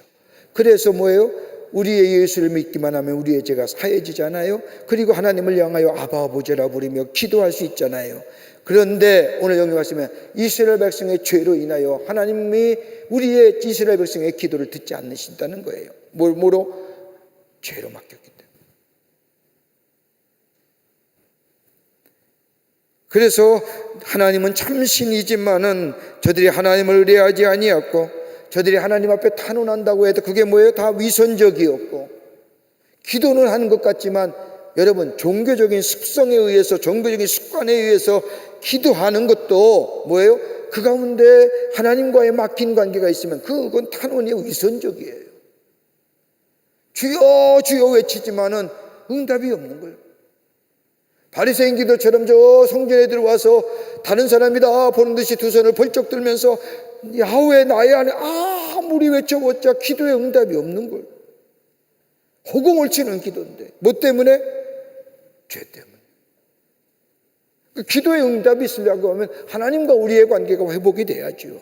그래서 뭐예요? 우리의 예수를 믿기만 하면 우리의 죄가 사해지잖아요. 그리고 하나님을 향하여 아바 아버지라 부르며 기도할 수 있잖아요. 그런데 오늘 여기 말씀에 이스라엘 백성의 죄로 인하여 하나님이 우리의 이스라엘 백성의 기도를 듣지 않으신다는 거예요. 뭐로? 죄로 맡겼기 때문에. 그래서 하나님은 참신이지만은 저들이 하나님을 의뢰하지 아니하고 저들이 하나님 앞에 탄원한다고 해도 그게 뭐예요? 다 위선적이었고, 기도는 하는 것 같지만 여러분, 종교적인 습성에 의해서, 종교적인 습관에 의해서 기도하는 것도 뭐예요? 그 가운데 하나님과의 막힌 관계가 있으면 그건 탄원이 위선적이에요. 주여 주여 외치지만은 응답이 없는 거예요. 바리새인 기도처럼 저 성전에 들어와서 다른 사람이 다 보는 듯이 두 손을 벌쩍 들면서 야훼 나의 안에 아무리 외쳐봤자 기도에 응답이 없는 거예요. 호공을 치는 기도인데 뭐 때문에? 죄 때문에. 기도에 응답이 있으려고 하면 하나님과 우리의 관계가 회복이 돼야지요.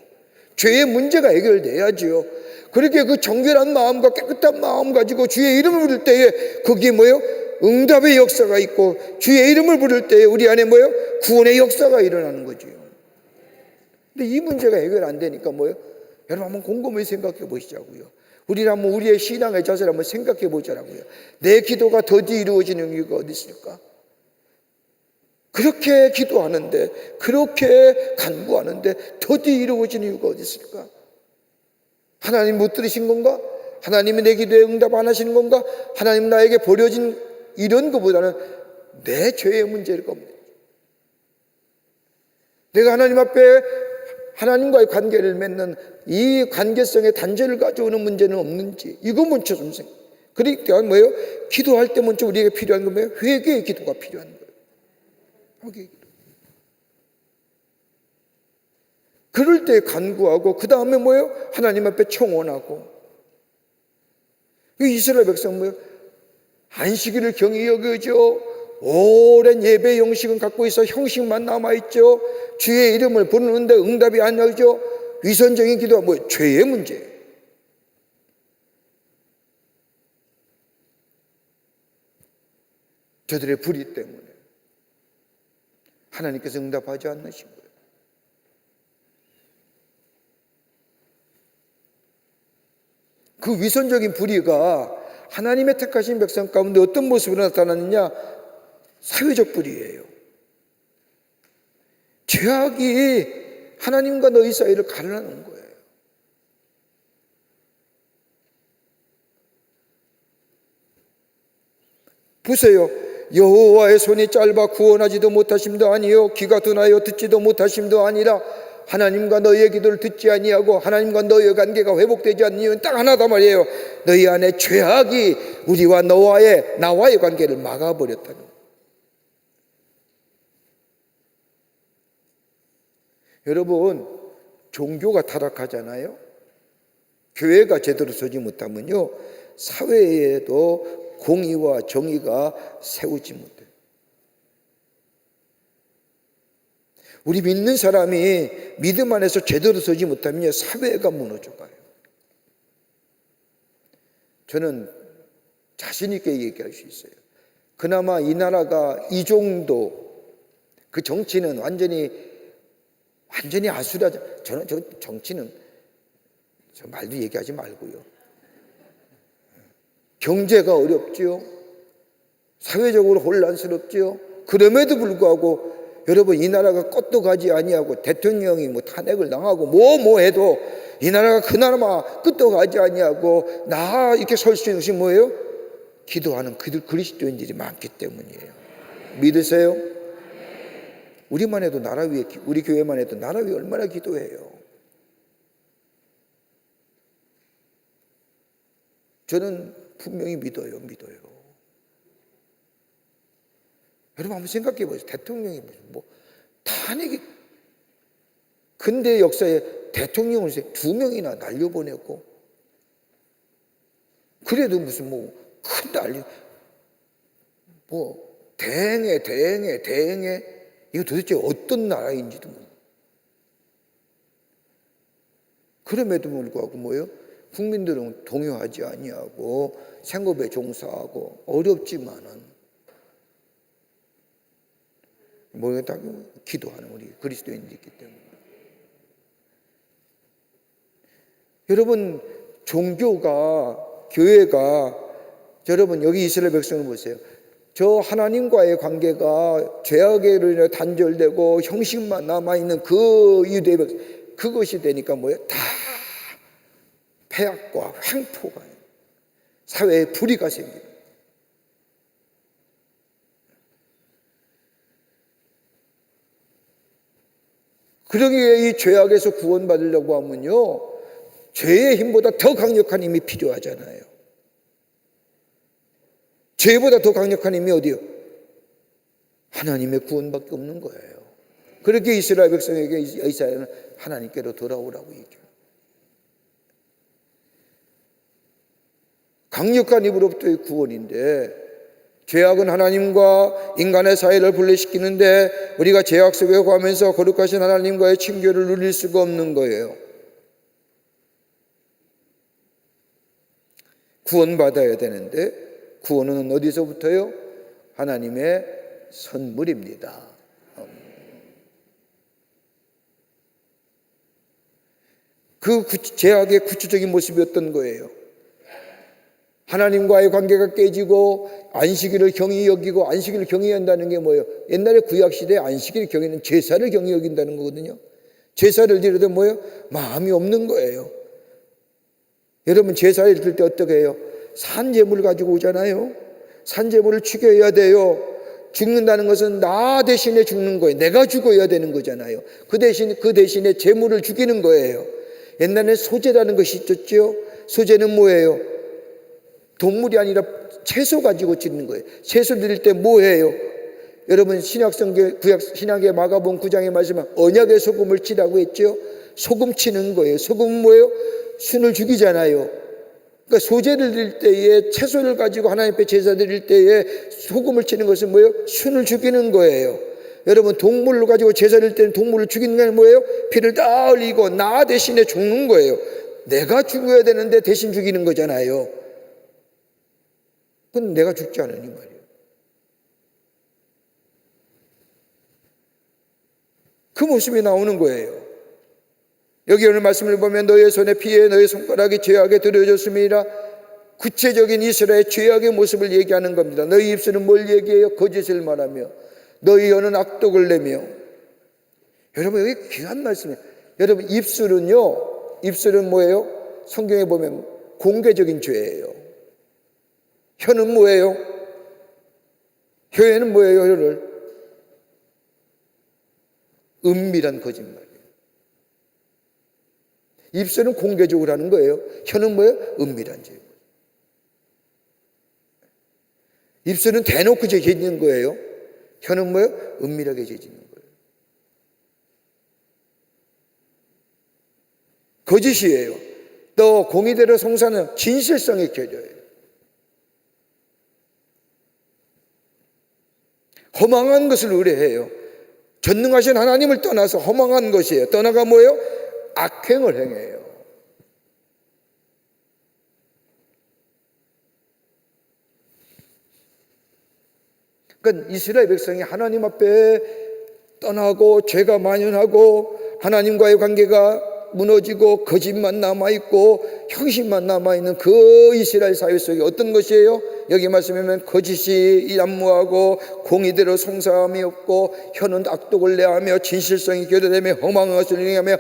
죄의 문제가 해결돼야지요. 그렇게 그 정결한 마음과 깨끗한 마음 가지고 주의 이름을 부를 때에 거기에 뭐예요? 응답의 역사가 있고, 주의 이름을 부를 때에 우리 안에 뭐예요? 구원의 역사가 일어나는 거죠. 근데 이 문제가 해결 안 되니까 뭐예요? 여러분 한번 곰곰이 생각해 보시자고요. 우리는 한번 우리의 신앙의 자세를 한번 생각해 보자라고요. 내 기도가 더디 이루어지는 이유가 어디 있을까? 그렇게 기도하는데, 그렇게 간구하는데 더디 이루어지는 이유가 어디 있을까? 하나님 못 들으신 건가? 하나님이 내 기도에 응답 안 하시는 건가? 하나님 나에게 버려진 이런 것보다는 내 죄의 문제일 겁니다. 내가 하나님 앞에 하나님과의 관계를 맺는 이 관계성의 단절을 가져오는 문제는 없는지, 이거 먼저 좀 생각해요. 그러니까 뭐예요? 기도할 때 먼저 우리에게 필요한 건 뭐예요? 회개의 기도가 필요한 거예요. 회개의 기도. 그럴 때 간구하고, 그 다음에 뭐예요? 하나님 앞에 청원하고. 이스라엘 백성 뭐예요? 안식일을 경히 여겨죠. 오랜 예배 형식은 갖고 있어 형식만 남아있죠. 주의 이름을 부르는데 응답이 안 나오죠. 위선적인 기도가 뭐예요? 죄의 문제예요. 저들의 불의 때문에 하나님께서 응답하지 않으신 거예요. 그 위선적인 불의가 하나님의 택하신 백성 가운데 어떤 모습으로 나타나느냐? 사회적 불의예요. 죄악이 하나님과 너희 사이를 가르는 거예요. 보세요. 여호와의 손이 짧아 구원하지도 못하심도 아니요 귀가 둔하여 듣지도 못하심도 아니라 하나님과 너희의 기도를 듣지 아니하고 하나님과 너희의 관계가 회복되지 않는 이유는 딱 하나다 말이에요. 너희 안에 죄악이 우리와 나와의 관계를 막아버렸다는 거예요. 여러분, 종교가 타락하잖아요. 교회가 제대로 서지 못하면요, 사회에도 공의와 정의가 세우지 못해요. 우리 믿는 사람이 믿음 안에서 제대로 서지 못하면 사회가 무너져가요. 저는 자신 있게 얘기할 수 있어요. 그나마 이 나라가 이 정도, 그 정치는 완전히 아수라장. 저는 저 정치는 저 말도 얘기하지 말고요. 경제가 어렵지요. 사회적으로 혼란스럽지요. 그럼에도 불구하고 여러분, 이 나라가 껐도 가지 아니하고 대통령이 뭐 탄핵을 당하고 뭐 해도 이 나라가 그나마 끝도 가지 아니하고 나 이렇게 설 수 있는 것이 뭐예요? 기도하는 그리스도인들이 많기 때문이에요. 믿으세요? 우리만 해도 나라 위에, 우리 교회만 해도 나라 위에 얼마나 기도해요. 저는 분명히 믿어요. 여러분 한번 생각해 보세요. 대통령이 뭐 탄핵이, 근대 역사에 대통령을 2명이나 날려보냈고, 그래도 무슨 뭐 큰 난리, 뭐 대행해 이거 도대체 어떤 나라인지도 모르고. 그럼에도 불구하고 뭐예요? 국민들은 동요하지 아니하고 생업에 종사하고 어렵지만은 모였다고 기도하는 우리 그리스도인들이 있기 때문에. 여러분, 종교가, 교회가, 여러분 여기 이스라엘 백성을 보세요. 저 하나님과의 관계가 죄악으로 인해 단절되고 형식만 남아있는 그 유대 백성, 그것이 되니까 뭐예요? 다 폐악과 횡포가, 사회에 불의가 생깁니다. 그러기에 이 죄악에서 구원받으려고 하면요, 죄의 힘보다 더 강력한 힘이 필요하잖아요. 죄보다 더 강력한 힘이 어디요? 하나님의 구원밖에 없는 거예요. 그렇게 이스라엘 백성에게 이사야는 하나님께로 돌아오라고 얘기해요. 강력한 힘으로부터의 구원인데, 죄악은 하나님과 인간의 사이를 분리시키는데 우리가 죄악 속에 가면서 거룩하신 하나님과의 친교를 누릴 수가 없는 거예요. 구원받아야 되는데 구원은 어디서부터요? 하나님의 선물입니다. 그 죄악의 구체적인 모습이 어떤 거예요? 하나님과의 관계가 깨지고 안식일을 경히 여기고, 안식일을 경히 한다는 게 뭐예요? 옛날에 구약시대에 안식일을 경히는 제사를 경히 여긴다는 거거든요. 제사를 드려도 뭐예요? 마음이 없는 거예요. 여러분, 제사를 드릴 때 어떻게 해요? 산제물을 가지고 오잖아요. 산제물을 죽여야 돼요. 죽는다는 것은 나 대신에 죽는 거예요. 내가 죽어야 되는 거잖아요. 그 대신에 제물을 죽이는 거예요. 옛날에 소제라는 것이 있었죠. 소제는 뭐예요? 동물이 아니라 채소 가지고 짓는 거예요. 채소 드릴 때 뭐예요? 여러분, 신약의 마가복음 9장에 말씀하면 언약의 소금을 치라고 했죠. 소금 치는 거예요. 소금은 뭐예요? 순을 죽이잖아요. 그러니까 소제를 드릴 때에, 채소를 가지고 하나님 앞에 제사 드릴 때에 소금을 치는 것은 뭐예요? 순을 죽이는 거예요. 여러분, 동물을 가지고 제사 드릴 때는 동물을 죽이는 게 뭐예요? 피를 다 흘리고 나 대신에 죽는 거예요. 내가 죽어야 되는데 대신 죽이는 거잖아요. 그건 내가 죽지 않으니 말이에요. 그 모습이 나오는 거예요. 여기 오늘 말씀을 보면 너의 손에 피해 너의 손가락이 죄악에 들여졌음이라, 구체적인 이스라엘의 죄악의 모습을 얘기하는 겁니다. 너희 입술은 뭘 얘기해요? 거짓을 말하며 너희 혀는 악독을 내며. 여러분, 여기 귀한 말씀이에요. 여러분, 입술은 뭐예요? 성경에 보면 공개적인 죄예요. 혀는 뭐예요? 혀에는 뭐예요? 혀를 은밀한 거짓말이에요. 입술은 공개적으로 하는 거예요. 혀는 뭐예요? 은밀한 죄. 입술은 대놓고 죄짓는 거예요. 혀는 뭐예요? 은밀하게 죄짓는 거예요. 거짓이에요. 또 공의대로 송사는 진실성의 교조예요. 허망한 것을 의뢰해요. 전능하신 하나님을 떠나서 허망한 것이에요. 떠나가 뭐예요? 악행을 행해요. 그러니까 이스라엘 백성이 하나님 앞에 떠나고 죄가 만연하고 하나님과의 관계가 무너지고 거짓만 남아있고 형식만 남아있는 그 이스라엘 사회 속에 어떤 것이에요? 여기 말씀하면 거짓이 난무하고 공의대로 송사함이 없고 혀는 악독을 내하며 진실성이 교대되며 허망한 것을 행하며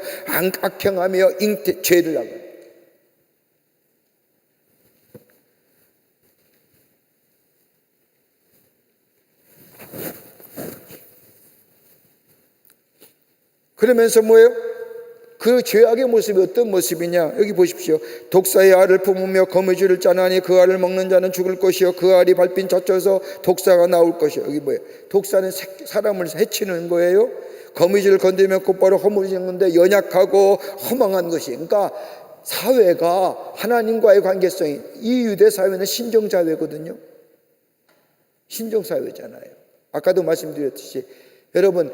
악행하며 죄를 하고. 그러면서 뭐예요? 그 죄악의 모습이 어떤 모습이냐? 여기 보십시오. 독사의 알을 품으며 거미줄을 짜나니 그 알을 먹는 자는 죽을 것이요 그 알이 밟힌 젖혀서 독사가 나올 것이요. 여기 뭐예요? 독사는 사람을 해치는 거예요. 거미줄을 건드리면 곧바로 허물지는데 연약하고 허망한 것이. 그러니까 사회가 하나님과의 관계성이, 이 유대 사회는 신정사회거든요. 신정사회잖아요. 아까도 말씀드렸듯이 여러분,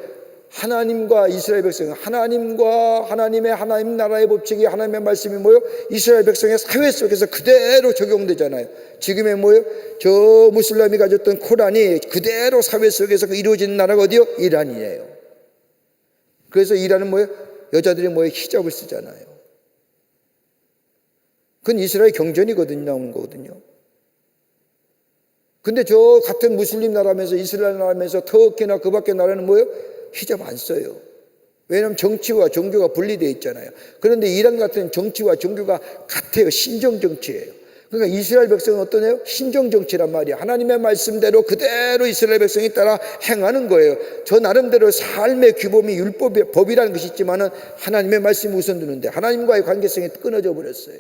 하나님과 이스라엘 백성, 하나님과 하나님 나라의 법칙이 하나님의 말씀이 뭐예요? 이스라엘 백성의 사회 속에서 그대로 적용되잖아요. 지금의 뭐예요? 저 무슬림이 가졌던 코란이 그대로 사회 속에서 이루어진 나라가 어디요? 이란이에요. 그래서 이란은 뭐예요? 여자들이 뭐예요? 히잡을 쓰잖아요. 그건 이스라엘 경전이거든요. 나오는 거거든요. 근데 저 같은 무슬림 나라면서 이스라엘 나라면서 터키나 그 밖의 나라는 뭐예요? 히잡 안 써요. 왜냐하면 정치와 종교가 분리되어 있잖아요. 그런데 이란 같은 정치와 종교가 같아요. 신정정치예요. 그러니까 이스라엘 백성은 어떠네요? 신정정치란 말이야. 하나님의 말씀대로 그대로 이스라엘 백성이 따라 행하는 거예요. 저 나름대로 삶의 규범이 법이라는 것이 있지만은 하나님의 말씀이 우선 두는데 하나님과의 관계성이 끊어져 버렸어요.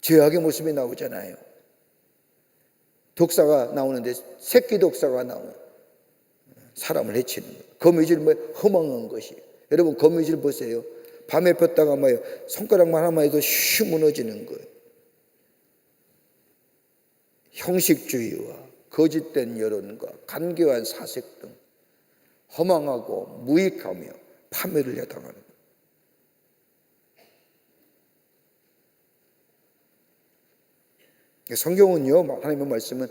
죄악의 모습이 나오잖아요. 독사가 나오는데 새끼 독사가 나오는 사람을 해치는 거예요. 거미줄 뭐 허망한 것이. 여러분 거미줄 보세요. 밤에 폈다가 뭐예요? 손가락만 하나만 해도 슉 무너지는 거예요. 형식주의와 거짓된 여론과 간교한 사색 등 허망하고 무익하며 파멸을 야당하는 거예요. 성경은요, 하나님의 말씀은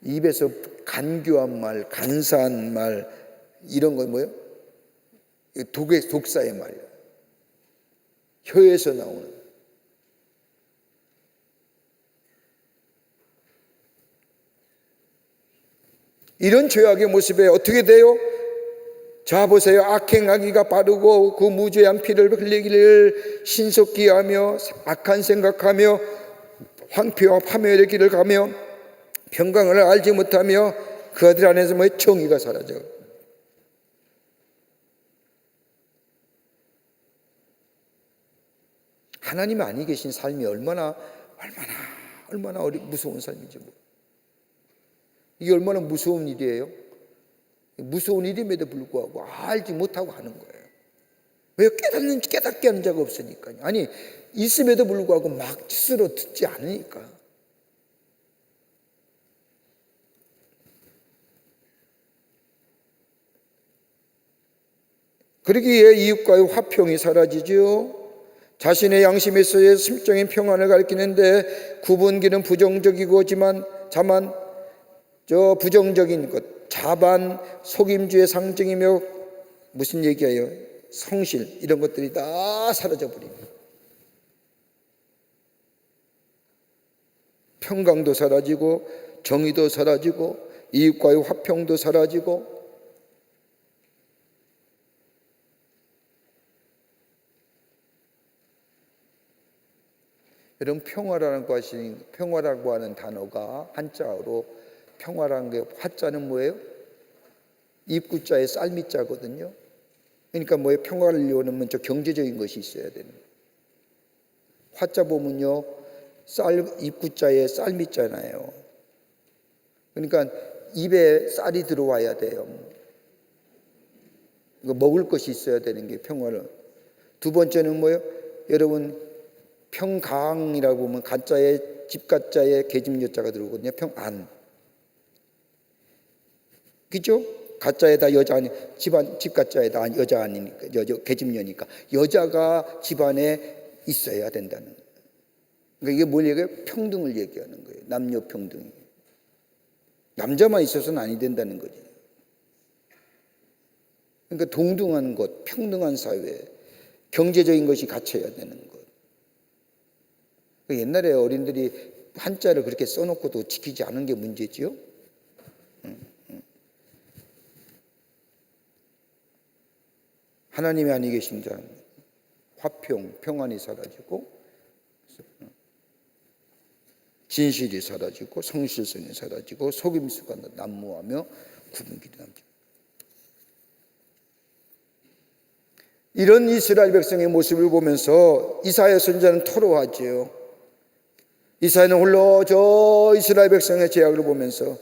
입에서 간교한 말, 간사한 말 이런 거 뭐예요? 독사의 말이에요. 혀에서 나오는. 이런 죄악의 모습에 어떻게 돼요? 자 보세요. 악행하기가 빠르고 그 무죄한 피를 흘리기를 신속히 하며 악한 생각하며 황폐와 파멸의 길을 가며 평강을 알지 못하며 그 아들 안에서 뭐의 정의가 사라져. 하나님 안에 계신 삶이 얼마나 무서운 삶인지. 이게 얼마나 무서운 일이에요. 무서운 일임에도 불구하고 알지 못하고 하는 거예요. 왜? 깨닫게 하는 자가 없으니까요. 아니 있음에도 불구하고 막 스스로 듣지 않으니까. 그러기에 이웃과의 화평이 사라지죠. 자신의 양심에서의 심적인 평안을 가리키는데 구분기는 부정적이고지만 자만 저 부정적인 것, 자반, 속임주의 상징이며 무슨 얘기예요? 성실 이런 것들이 다 사라져 버립니다. 평강도 사라지고 정의도 사라지고 이웃과의 화평도 사라지고. 여러분 평화라고 하는 단어가 한자어로 평화라는 게 화자는 뭐예요? 입구자에 쌀미자거든요. 그러니까 뭐예요? 평화를 이루려면 저 경제적인 것이 있어야 되는 거예요. 화자 보면요. 입구자에 쌀미잖아요. 그러니까 입에 쌀이 들어와야 돼요. 먹을 것이 있어야 되는 게 평화를. 두 번째는 뭐예요? 여러분 평강이라고 보면 가짜에 집가짜에 계집여자가 들어오거든요. 평안. 그죠? 가짜에다 여자 아니 집가짜에다 여자 아니니까 계집여니까 여자가 집안에 있어야 된다는 거예요. 그러니까 이게 뭘 얘기해요? 평등을 얘기하는 거예요. 남녀 평등이. 남자만 있어서는 아니 된다는 거죠. 그러니까 동등한 것, 평등한 사회, 경제적인 것이 갖춰야 되는 것. 옛날에 어린들이 한자를 그렇게 써놓고도 지키지 않은 게 문제지요. 하나님이 아니 계신 자는 화평, 평안이 사라지고 진실이 사라지고 성실성이 사라지고 속임수가 난무하며 구분기도 남죠. 이런 이스라엘 백성의 모습을 보면서 이사야 선지자는 토로하지요. 이사야는 홀로 저 이스라엘 백성의 죄악을 보면서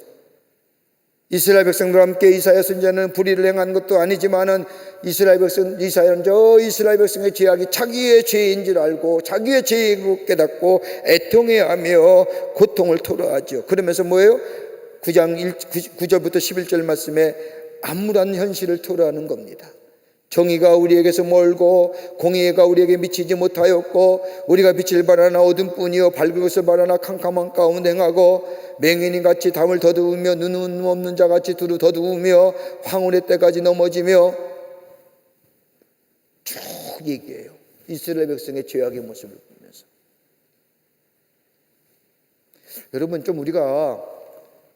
이스라엘 백성들과 함께 이사야 선지자는 불의를 행한 것도 아니지만은 이사야는 저 이스라엘 백성의 죄악이 자기의 죄인 줄 알고 자기의 죄이고 깨닫고 애통해하며 고통을 토로하죠. 그러면서 뭐예요? 9장 9절부터 11절 말씀에 암울한 현실을 토로하는 겁니다. 정의가 우리에게서 멀고 공의가 우리에게 미치지 못하였고 우리가 빛을 발하나 어둠뿐이요 밝은 것을 발하나 캄캄한 가운데 행하고 맹인이같이 담을 더듬으며 눈은 없는 자같이 두루 더듬으며 황혼의 때까지 넘어지며 쭉 얘기해요. 이스라엘 백성의 죄악의 모습을 보면서. 여러분, 좀 우리가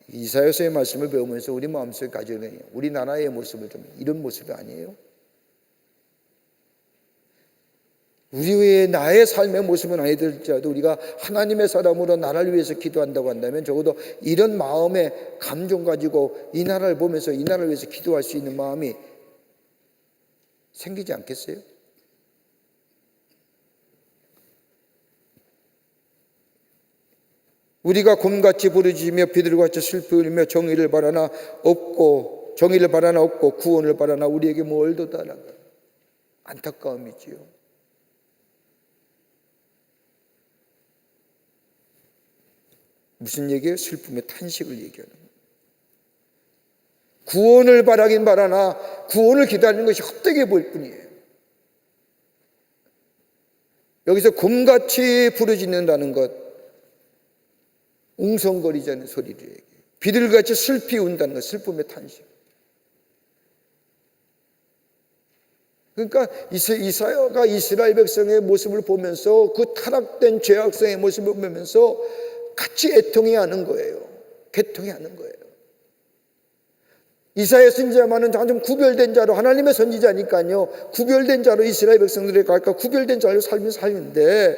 이사야서의 말씀을 배우면서 우리 마음속에 가지는 우리나라의 모습을 좀 이런 모습이 아니에요? 우리의 나의 삶의 모습은 아니더라도 우리가 하나님의 사람으로 나라를 위해서 기도한다고 한다면 적어도 이런 마음의 감정 가지고 이 나라를 보면서 이 나라를 위해서 기도할 수 있는 마음이 생기지 않겠어요? 우리가 곰같이 부르짖으며 비둘기같이 슬피 울며 정의를 바라나 없고 구원을 바라나 우리에게 멀도다라고. 안타까움이지요. 무슨 얘기예요? 슬픔의 탄식을 얘기하는 거예요. 구원을 바라긴 바라나 구원을 기다리는 것이 헛되게 보일 뿐이에요. 여기서 곰같이 부르짖는다는 것, 웅성거리자는 소리를 얘기해요. 비둘기같이 슬피 운다는 것, 슬픔의 탄식. 그러니까 이사야가 이스라엘 백성의 모습을 보면서 그 타락된 죄악성의 모습을 보면서 같이 애통해야 하는 거예요. 개통해야 하는 거예요. 이사야 선지자만은 좀 구별된 자로, 하나님의 선지자니까요, 구별된 자로 이스라엘 백성들에게 갈까, 구별된 자로 살면 살는데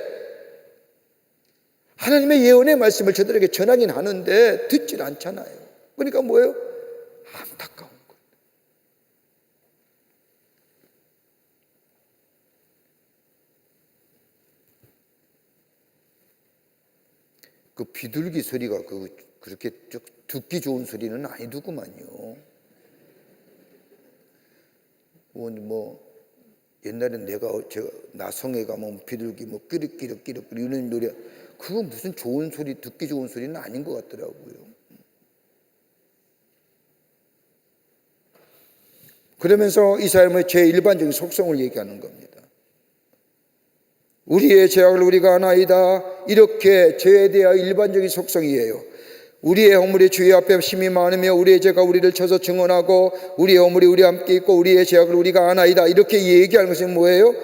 하나님의 예언의 말씀을 저들에게 전하긴 하는데 듣질 않잖아요. 그러니까 뭐예요? 안타까운 거예요. 그 비둘기 소리가 그렇게 듣기 좋은 소리는 아니더구만요. 옛날엔 제가 나성에 가면 비둘기 끼륵끼륵 이런 노래, 그건 무슨 좋은 소리, 듣기 좋은 소리는 아닌 것 같더라고요. 그러면서 이 사람의 제일반적인 속성을 얘기하는 겁니다. 우리의 죄악을 우리가 아나이다. 이렇게 죄에 대한 일반적인 속성이에요. 우리의 허물이 주의 앞에 심히 많으며 우리의 죄가 우리를 쳐서 증언하고 우리의 허물이 우리 함께 있고 우리의 죄악을 우리가 아나이다. 이렇게 얘기하는 것은 뭐예요?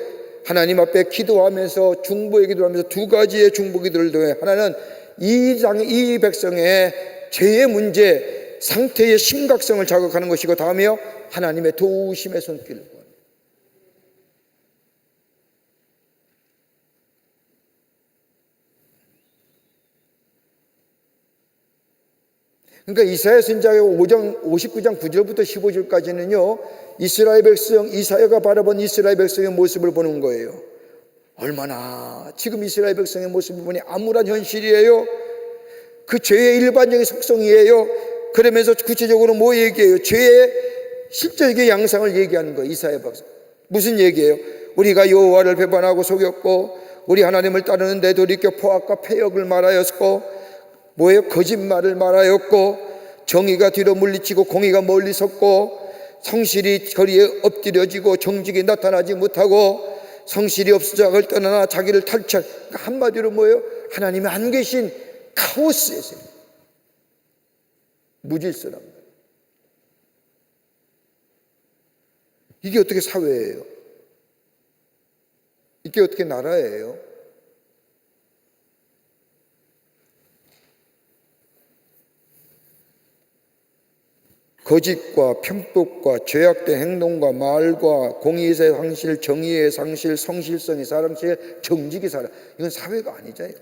하나님 앞에 기도하면서 중보의 기도를 하면서 두 가지의 중보 기도를 통해 하나는 이 백성의 죄의 문제 상태의 심각성을 자극하는 것이고, 다음에요 하나님의 도우심의 손길을 구합니다. 그러니까 이사야 선지자의 59장 9절부터 15절까지는요 이스라엘 백성, 이사야가 바라본 이스라엘 백성의 모습을 보는 거예요. 얼마나 지금 이스라엘 백성의 모습을 보니 암울한 현실이에요. 그 죄의 일반적인 속성이에요. 그러면서 구체적으로 뭐 얘기해요? 죄의 실제적인 양상을 얘기하는 거예요. 이사야 백성 무슨 얘기예요? 우리가 여호와를 배반하고 속였고 우리 하나님을 따르는데 돌이켜 포악과 패역을 말하였고, 뭐예요? 거짓말을 말하였고, 정의가 뒤로 물리치고 공의가 멀리 섰고, 성실이 거리에 엎드려지고 정직이 나타나지 못하고, 성실이 없어져 떠나나 자기를 탈취한, 그러니까 한마디로 뭐예요? 하나님이 안 계신 카오스에서 무질서란 말이에요. 이게 어떻게 사회예요? 이게 어떻게 나라예요? 거짓과 편법과 죄악된 행동과 말과 공의의 상실, 정의의 상실, 성실성의 상실, 정직의 사람, 이건 사회가 아니잖아요.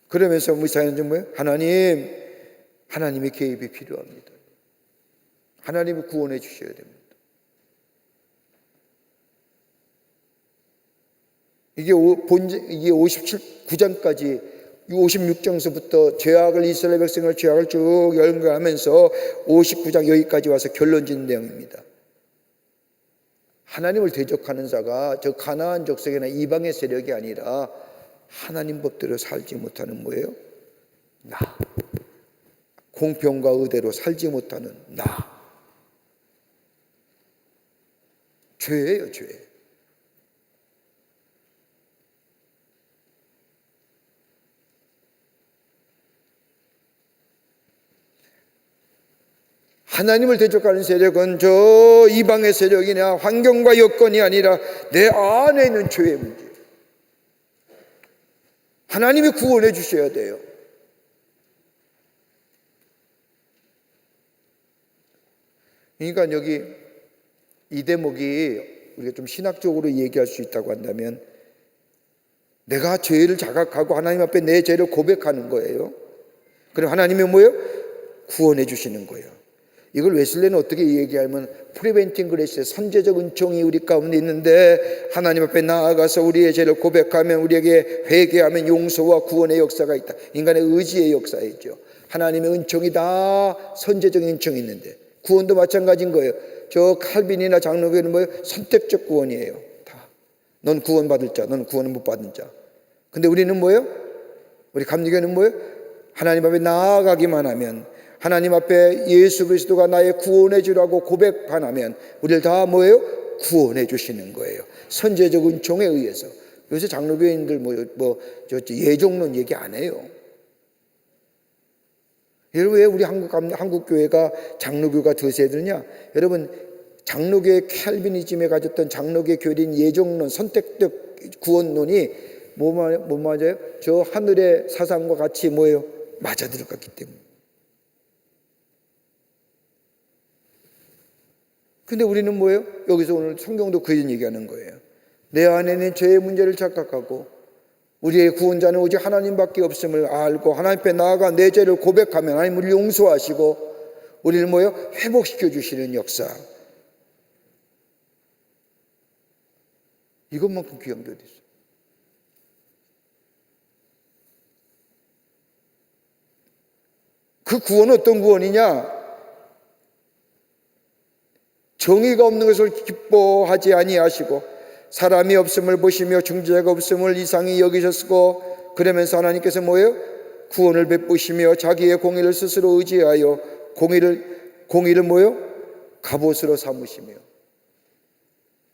그러면서 우리 사회는 뭐예요? 하나님의 개입이 필요합니다. 하나님이 구원해 주셔야 됩니다. 이게 59장까지 56장서부터 죄악을, 이스라엘 백성을 죄악을 쭉 연결하면서 59장 여기까지 와서 결론 짓는 내용입니다. 하나님을 대적하는 자가 저 가나안 족속이나 이방의 세력이 아니라 하나님 법대로 살지 못하는 뭐예요? 나. 공평과 의대로 살지 못하는 나. 죄예요, 죄. 하나님을 대적하는 세력은 저 이방의 세력이나 환경과 여건이 아니라 내 안에 있는 죄의 문제. 하나님이 구원해 주셔야 돼요. 그러니까 여기 이 대목이 우리가 좀 신학적으로 얘기할 수 있다고 한다면 내가 죄를 자각하고 하나님 앞에 내 죄를 고백하는 거예요. 그럼 하나님이 뭐예요? 구원해 주시는 거예요. 이걸 웨슬리는 어떻게 얘기하면 프리벤팅 그레이스, 선제적 은총이 우리 가운데 있는데 하나님 앞에 나아가서 우리의 죄를 고백하면 우리에게 회개하면 용서와 구원의 역사가 있다. 인간의 의지의 역사이죠. 하나님의 은총이 다 선제적인 은총이 있는데 구원도 마찬가지인 거예요. 저 칼빈이나 장로교는 뭐예요? 선택적 구원이에요. 다. 넌 구원받을 자, 넌 구원을 못 받은 자. 근데 우리는 뭐예요? 우리 감리교는 뭐예요? 하나님 앞에 나아가기만 하면, 하나님 앞에 예수 그리스도가 나의 구원해 주라고 고백만 하면 우리를 다 뭐예요? 구원해 주시는 거예요. 선제적 은총에 의해서. 요새 장로교인들 예종론 얘기 안 해요. 여러분, 왜 우리 한국 교회가 장로교가 드세드냐? 여러분, 장로교의 캘비니즘에 가졌던 장로교의 교리인 예종론, 선택적 구원론이 뭐 맞아요? 저 하늘의 사상과 같이 뭐예요? 맞아 들어갔기 때문에. 근데 우리는 뭐예요? 여기서 오늘 성경도 그런 얘기하는 거예요. 내 안에는 죄의 문제를 착각하고 우리의 구원자는 오직 하나님밖에 없음을 알고 하나님 앞에 나아가 내 죄를 고백하면 하나님 우리를 용서하시고 우리를 뭐예요? 회복시켜 주시는 역사. 이것만큼 귀한 게 어디 있어요? 그 구원은 어떤 구원이냐? 정의가 없는 것을 기뻐하지 아니하시고 사람이 없음을 보시며 중재자가 없음을 이상히 여기셨고 그러면서 하나님께서 뭐예요? 구원을 베푸시며 자기의 공의를 스스로 의지하여 공의를 뭐예요? 갑옷으로 삼으시며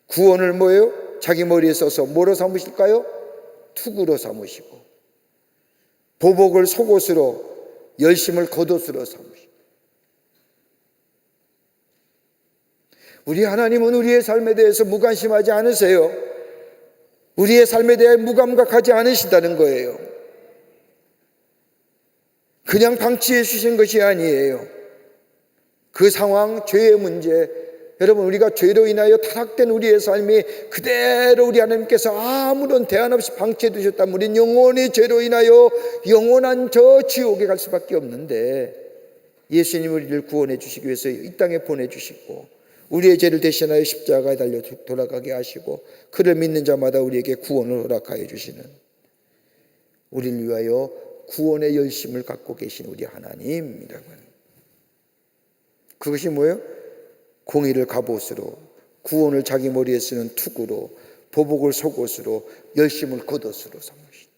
구원을 뭐예요? 자기 머리에 써서 뭐로 삼으실까요? 투구로 삼으시고 보복을 속옷으로 열심을 겉옷으로 삼으시고 우리 하나님은 우리의 삶에 대해서 무관심하지 않으세요. 우리의 삶에 대해 무감각하지 않으시다는 거예요. 그냥 방치해 주신 것이 아니에요. 그 상황, 죄의 문제, 여러분 우리가 죄로 인하여 타락된 우리의 삶이 그대로 우리 하나님께서 아무런 대안 없이 방치해 두셨다면 우리는 영원히 죄로 인하여 영원한 저 지옥에 갈 수밖에 없는데 예수님이 우리를 구원해 주시기 위해서 이 땅에 보내주시고 우리의 죄를 대신하여 십자가에 달려 돌아가게 하시고 그를 믿는 자마다 우리에게 구원을 허락하여 주시는 우리를 위하여 구원의 열심을 갖고 계신 우리 하나님이라고 하는 그것이 뭐예요? 공의를 갑옷으로 구원을 자기 머리에 쓰는 투구로 보복을 속옷으로 열심을 겉옷으로 삼으신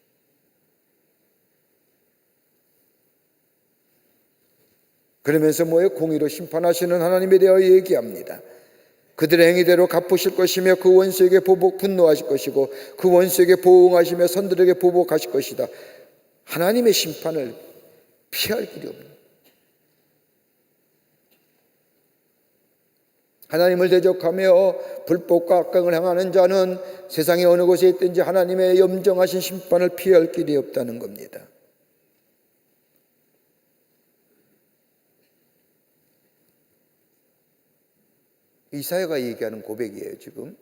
그러면서 뭐예요? 공의로 심판하시는 하나님에 대하여 얘기합니다. 그들의 행위대로 갚으실 것이며 그 원수에게 분노하실 것이고 그 원수에게 보응하시며 선들에게 보복하실 것이다. 하나님의 심판을 피할 길이 없는 하나님을 대적하며 불법과 악강을 행하는 자는 세상의 어느 곳에 있든지 하나님의 염정하신 심판을 피할 길이 없다는 겁니다. 이사야가 얘기하는 고백이에요 지금.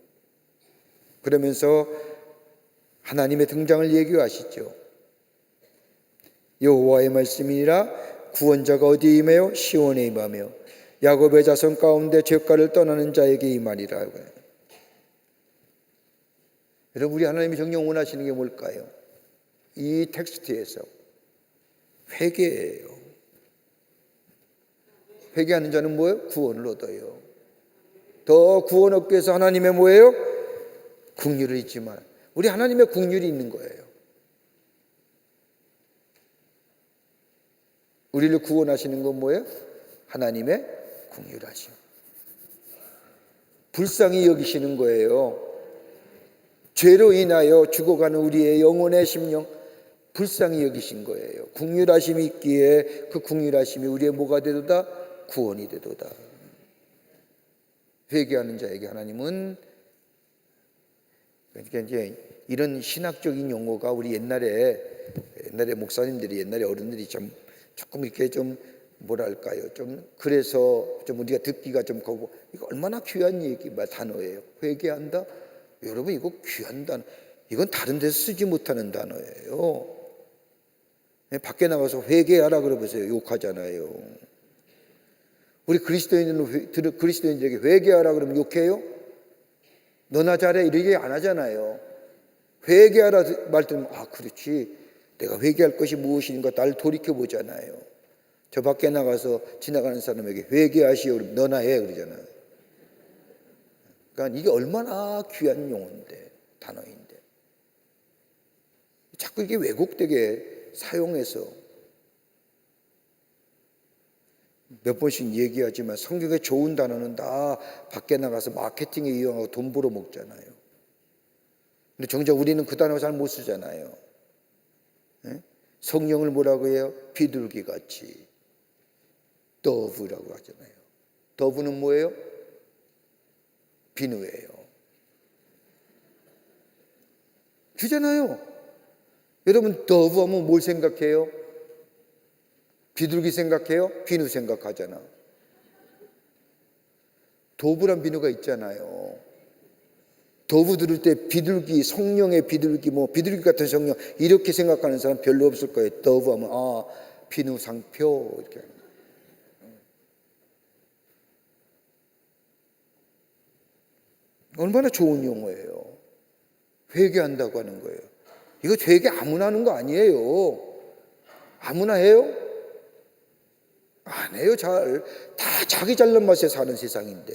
그러면서 하나님의 등장을 얘기하시죠. 여호와의 말씀이니라 구원자가 어디에 임하여 시온에 임하며 야곱의 자손 가운데 죄가를 떠나는 자에게 임하리라. 여러분 우리 하나님이 정녕 원하시는 게 뭘까요? 이 텍스트에서 회개예요. 회개하는 자는 뭐예요? 구원을 얻어요. 더 구원 얻기 위해서 하나님의 뭐예요? 긍휼을 잊지 마라. 우리 하나님의 긍휼이 있는 거예요. 우리를 구원하시는 건 뭐예요? 하나님의 긍휼하심. 불쌍히 여기시는 거예요. 죄로 인하여 죽어가는 우리의 영혼의 심령 불쌍히 여기신 거예요. 긍휼하심이 있기에 그 긍휼하심이 우리의 뭐가 되도다? 구원이 되도다. 회개하는 자에게 하나님은, 그러니까 이제 이런 신학적인 용어가 우리 옛날에 목사님들이, 옛날에 어른들이 좀 조금 이렇게 좀 뭐랄까요, 좀 그래서 좀 우리가 듣기가 좀 거고, 이거 얼마나 귀한 단어예요. 회개한다. 여러분, 이거 귀한 단어. 이건 다른 데서 쓰지 못하는 단어예요. 밖에 나가서 회개하라 그러보세요. 욕하잖아요. 우리 그리스도인들에게 회개하라 그러면 욕해요? 너나 잘해 이렇게 안 하잖아요. 회개하라 말 때는 그렇지, 내가 회개할 것이 무엇인가 나를 돌이켜보잖아요. 저 밖에 나가서 지나가는 사람에게 회개하시오 그러면 너나 해 그러잖아요. 그러니까 이게 얼마나 귀한 용어인데, 단어인데 자꾸 이게 왜곡되게 사용해서 몇 번씩 얘기하지만 성경에 좋은 단어는 다 밖에 나가서 마케팅에 이용하고 돈 벌어 먹잖아요. 근데 정작 우리는 그 단어 잘 못 쓰잖아요. 성령을 뭐라고 해요? 비둘기같이 더브라고 하잖아요. 더브는 뭐예요? 비누예요. 그잖아요. 여러분, 더브 하면 뭘 생각해요? 비둘기 생각해요? 비누 생각하잖아. 도브란 비누가 있잖아요. 도브 들을 때 비둘기, 성령의 비둘기, 비둘기 같은 성령 이렇게 생각하는 사람 별로 없을 거예요. 더브 하면 비누 상표 이렇게. 얼마나 좋은 용어예요. 회개한다고 하는 거예요. 이거 회개 아무나 하는 거 아니에요. 아무나 해요? 안 해요. 다 자기 잘난 맛에 사는 세상인데,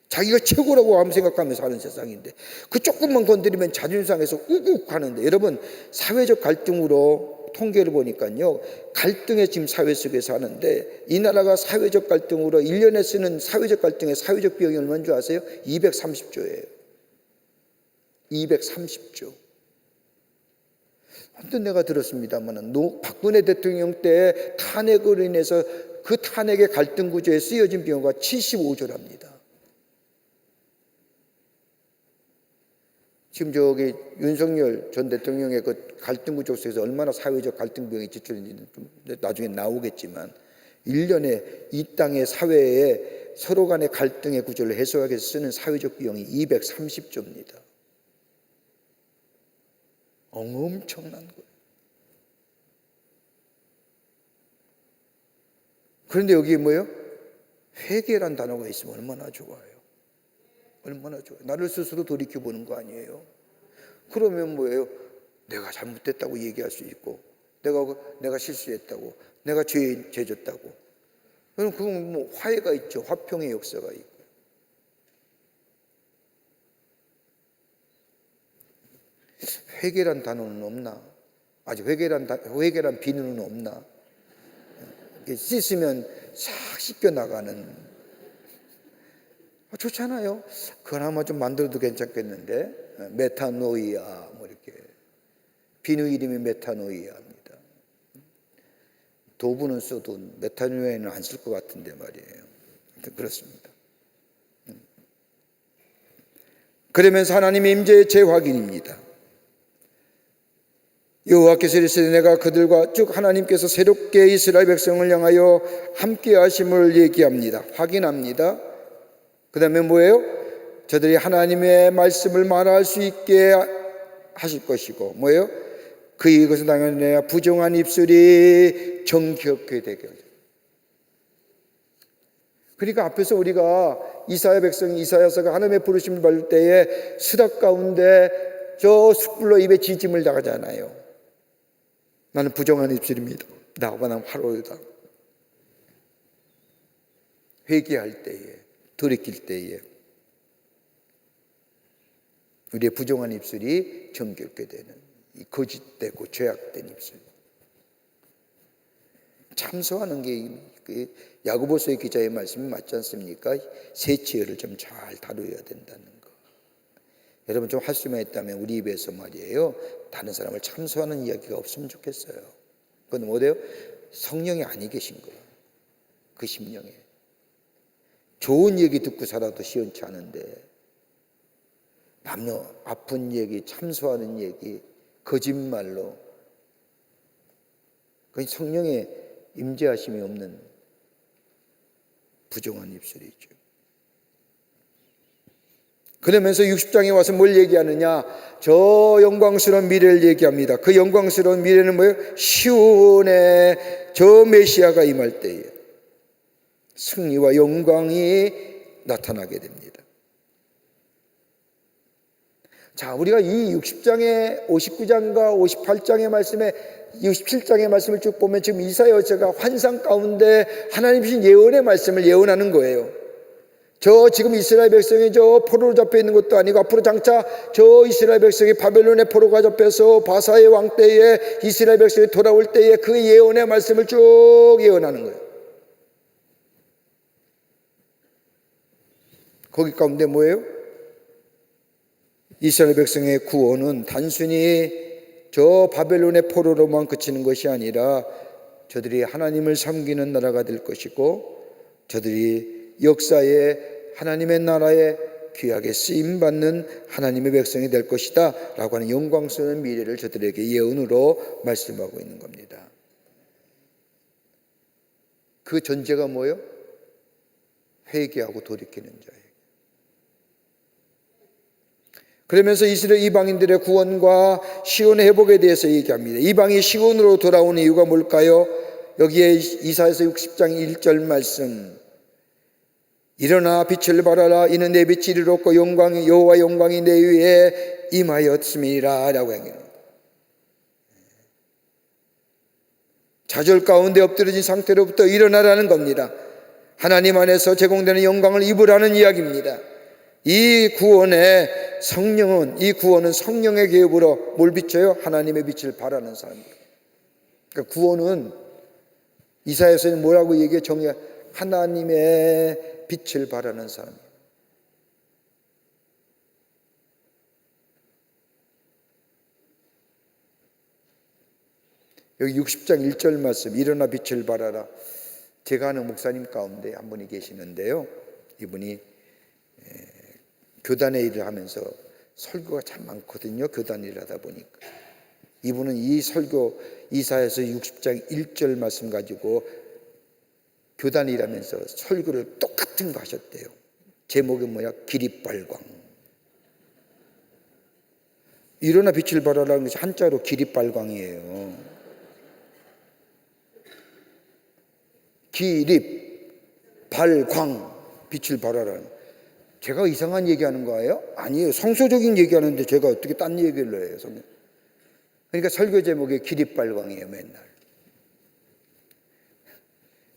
자기가 최고라고 아무 생각하며 사는 세상인데, 그 조금만 건드리면 자존심 상해서 우욱 하는데, 여러분, 사회적 갈등으로 통계를 보니까요, 갈등의 지금 사회 속에 사는데, 이 나라가 사회적 갈등으로 1년에 쓰는 사회적 갈등의 사회적 비용이 얼마인 줄 아세요? 230조예요. 230조. 아무튼 내가 들었습니다만 박근혜 대통령 때 탄핵으로 인해서 그 탄핵의 갈등 구조에 쓰여진 비용가 75조랍니다. 지금 저기 윤석열 전 대통령의 그 갈등 구조 속에서 얼마나 사회적 갈등 비용이 지출했는지는 좀 나중에 나오겠지만 1년에 이 땅의 사회에 서로 간의 갈등의 구조를 해소하기 위해서 쓰는 사회적 비용이 230조입니다. 엄청난 거예요. 그런데 여기에 뭐예요? 회개란 단어가 있으면 얼마나 좋아요. 얼마나 좋아요. 나를 스스로 돌이켜보는 거 아니에요. 그러면 뭐예요? 내가 잘못됐다고 얘기할 수 있고, 내가 실수했다고, 내가 죄 졌다고. 그럼 그건 화해가 있죠. 화평의 역사가 있고. 회개란 단어는 없나? 아직 회개란 비누는 없나? 씻으면 싹 씻겨 나가는. 좋잖아요. 그나마 좀 만들어도 괜찮겠는데. 메타노이아 이렇게. 비누 이름이 메타노이아입니다. 도구는 써도 메타노이아는 안 쓸 것 같은데 말이에요. 그렇습니다. 그러면서 하나님의 임재의 재확인입니다. 여호와께서 이르시되 내가 그들과 쭉 하나님께서 새롭게 이스라엘 백성을 향하여 함께 하심을 얘기합니다. 확인합니다. 그 다음에 뭐예요? 저들이 하나님의 말씀을 말할 수 있게 하실 것이고, 뭐예요? 그것은 당연히 내가 부정한 입술이 정겹게 되게 하죠. 그러니까 앞에서 우리가 이사야서가 하나님의 부르심을 받을 때에 수닥 가운데 저 숯불로 입에 지짐을 당하잖아요. 나는 부정한 입술입니다. 나보다 화로다. 회개할 때에 돌이킬 때에 우리의 부정한 입술이 정결케 되는 이 거짓되고 죄악된 입술, 참소하는 게 야고보서의 기자의 말씀이 맞지 않습니까? 세치어를 좀 잘 다루어야 된다는 거. 여러분 좀 할 수만 있다면 우리 입에서 말이에요, 다른 사람을 참소하는 이야기가 없으면 좋겠어요. 그건 뭐래요? 성령이 아니 계신 거예요. 그 심령에 좋은 얘기 듣고 살아도 시원치 않은데 남녀 아픈 얘기, 참소하는 얘기, 거짓말로, 그 성령의 임재하심이 없는 부정한 입술이죠. 그러면서 60장에 와서 뭘 얘기하느냐? 저 영광스러운 미래를 얘기합니다. 그 영광스러운 미래는 뭐예요? 시온에 저 메시아가 임할 때에 승리와 영광이 나타나게 됩니다. 자, 우리가 이 60장의 59장과 58장의 말씀에 67장의 말씀을 쭉 보면 지금 이사야서가 환상 가운데 하나님 주신 예언의 말씀을 예언하는 거예요. 저 지금 이스라엘 백성이 저 포로로 잡혀 있는 것도 아니고 앞으로 장차 저 이스라엘 백성이 바벨론의 포로가 잡혀서 바사의 왕 때에 이스라엘 백성이 돌아올 때에 그 예언의 말씀을 쭉 예언하는 거예요. 거기 가운데 뭐예요? 이스라엘 백성의 구원은 단순히 저 바벨론의 포로로만 그치는 것이 아니라 저들이 하나님을 섬기는 나라가 될 것이고 저들이 역사에 하나님의 나라에 귀하게 쓰임받는 하나님의 백성이 될 것이다 라고 하는 영광스러운 미래를 저들에게 예언으로 말씀하고 있는 겁니다. 그 전제가 뭐예요? 회개하고 돌이키는 자예요. 그러면서 이스라엘 이방인들의 구원과 시온의 회복에 대해서 얘기합니다. 이방이 시온으로 돌아오는 이유가 뭘까요? 여기에 이사야서 60장 1절 말씀, 일어나 빛을 발하라. 이는 내 빛이 이르렀고 영광이 여호와 영광이 내 위에 임하였음이라 라고 합니다. 좌절 가운데 엎드러진 상태로부터 일어나라는 겁니다. 하나님 안에서 제공되는 영광을 입으라는 이야기입니다. 이 구원의 성령은, 이 구원은 성령의 계급으로 뭘 비춰요? 하나님의 빛을 발하는 사람입니다. 그러니까 구원은 이사야서는 뭐라고 얘기해? 정의해. 하나님의 빛을 발하는 사람입니다. 여기 60장 1절 말씀, 일어나 빛을 발하라. 제가 아는 목사님 가운데 한 분이 계시는데요, 이분이 교단의 일을 하면서 설교가 참 많거든요. 교단 일을 하다 보니까 이분은 이 설교 이사야서 60장 1절 말씀 가지고 교단 일하면서 설교를 똑같은 거 하셨대요. 제목이 뭐야? 기립발광. 일어나 빛을 발하라는 것이 한자로 기립발광이에요. 기립, 발광, 빛을 발하라는. 제가 이상한 얘기하는 거예요? 아니에요. 성서적인 얘기하는데 제가 어떻게 딴 얘기를 해요? 그러니까 설교 제목이 기립발광이에요. 맨날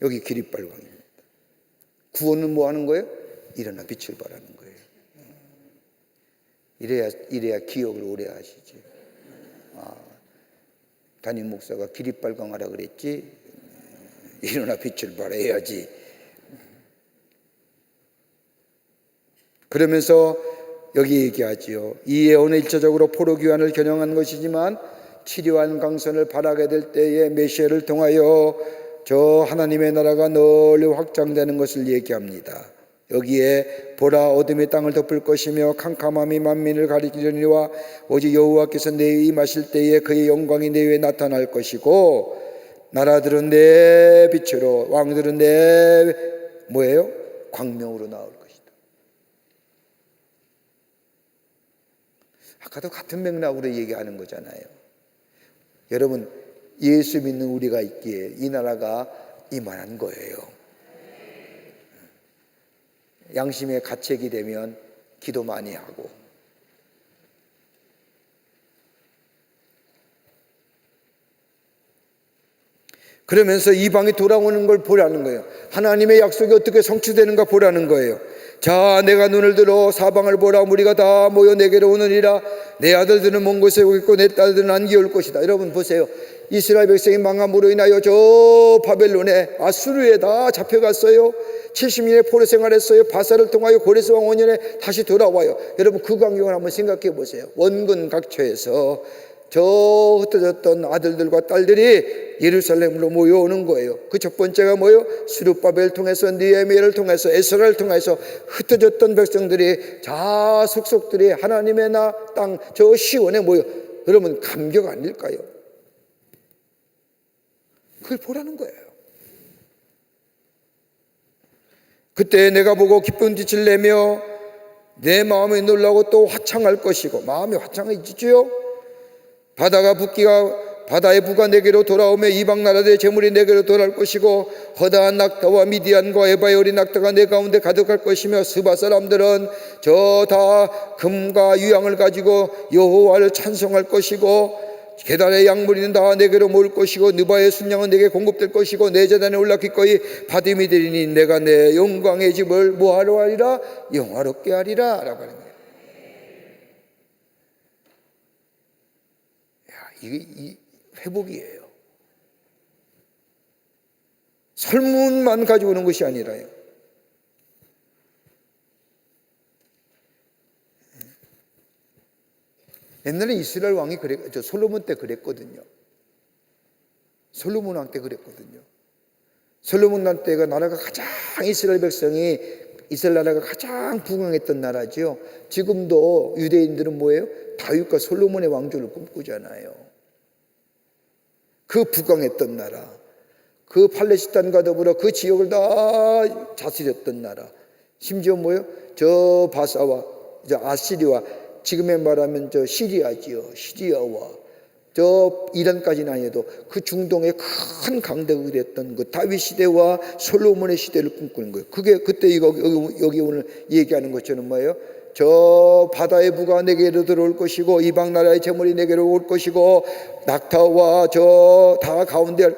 여기 기립발광입니다. 구원은 뭐 하는 거예요? 일어나 빛을 발하는 거예요. 이래야 기억을 오래 하시지. 담임 목사가 기립발광하라 그랬지, 일어나 빛을 발해야지. 그러면서 여기 얘기하지요. 이 예언은 일차적으로 포로 귀환을 겨냥한 것이지만 치료한 강선을 바라게 될 때에 메시아를 통하여 저 하나님의 나라가 널리 확장되는 것을 얘기합니다. 여기에 보라, 어둠이 땅을 덮을 것이며 캄캄함이 만민을 가리키려니와 오직 여호와께서 내 위에 임하실 때에 그의 영광이 내 위에 나타날 것이고 나라들은 내 빛으로, 왕들은 내 뭐예요? 광명으로 나올 것이다. 아까도 같은 맥락으로 얘기하는 거잖아요. 여러분, 예수 믿는 우리가 있기에 이 나라가 이만한 거예요. 양심의 가책이 되면 기도 많이 하고, 그러면서 이방이 돌아오는 걸 보라는 거예요. 하나님의 약속이 어떻게 성취되는가 보라는 거예요. 자, 내가 눈을 들어 사방을 보라. 무리가 다 모여 내게로 오느니라. 내 아들들은 먼 곳에 오겠고 내 딸들은 안기 올 것이다. 여러분 보세요. 이스라엘 백성이 망함으로 인하여 저 바벨론에 아수르에 다 잡혀갔어요. 70년의 포로 생활했어요. 바사를 통하여 고레스 왕 5년에 다시 돌아와요. 여러분 그 광경을 한번 생각해 보세요. 원근 각처에서 저 흩어졌던 아들들과 딸들이 예루살렘으로 모여오는 거예요. 그 첫 번째가 뭐예요? 스룹바벨을 통해서, 느헤미야를 통해서, 에스라를 통해서 흩어졌던 백성들이 자 속속들이 하나님의 나 땅 저 시온에 모여. 여러분 감격 아닐까요? 그걸 보라는 거예요. 그때 내가 보고 기쁜 빛을 내며 내 마음이 놀라고 또 화창할 것이고, 마음이 화창해지죠. 바다의 부가 내게로 돌아오며 이방 나라들의 재물이 내게로 돌아올 것이고, 허다한 낙타와 미디안과 에바의 어린 낙타가 내 가운데 가득할 것이며, 스바 사람들은 저 다 금과 유향을 가지고 여호와를 찬송할 것이고, 게달의 약물이는 다 내게로 모일 것이고, 느바의 순양은 내게 공급될 것이고, 내 제단에 올라 기꺼이 받음이 되리니 내가 내 영광의 집을 뭐하러 하리라? 영화롭게 하리라 라고 하는 거예요. 이게 회복이에요. 설문만 가지고 오는 것이 아니라요. 옛날에 이스라엘 왕이 솔로몬 때 그랬거든요. 솔로몬 왕 때 그랬거든요. 솔로몬 왕 때가 나라가 가장 이스라엘 나라가 가장 부강했던 나라죠. 지금도 유대인들은 뭐예요? 다윗과 솔로몬의 왕조를 꿈꾸잖아요. 그 부강했던 나라, 그 팔레스타인과 더불어 그 지역을 다 다스렸던 나라. 심지어 뭐예요? 저 바사와 저 아시리와, 지금의 말하면 저 시리아지요. 시리아와 저 이란까지는 아니어도 그 중동의 큰 강대국이 됐던 그 다윗 시대와 솔로몬의 시대를 꿈꾸는 거예요. 그게 그때 여기 오늘 얘기하는 것처럼 뭐예요? 저 바다의 부가 내게로 들어올 것이고, 이방 나라의 재물이 내게로 올 것이고, 낙타와 저 다 가운데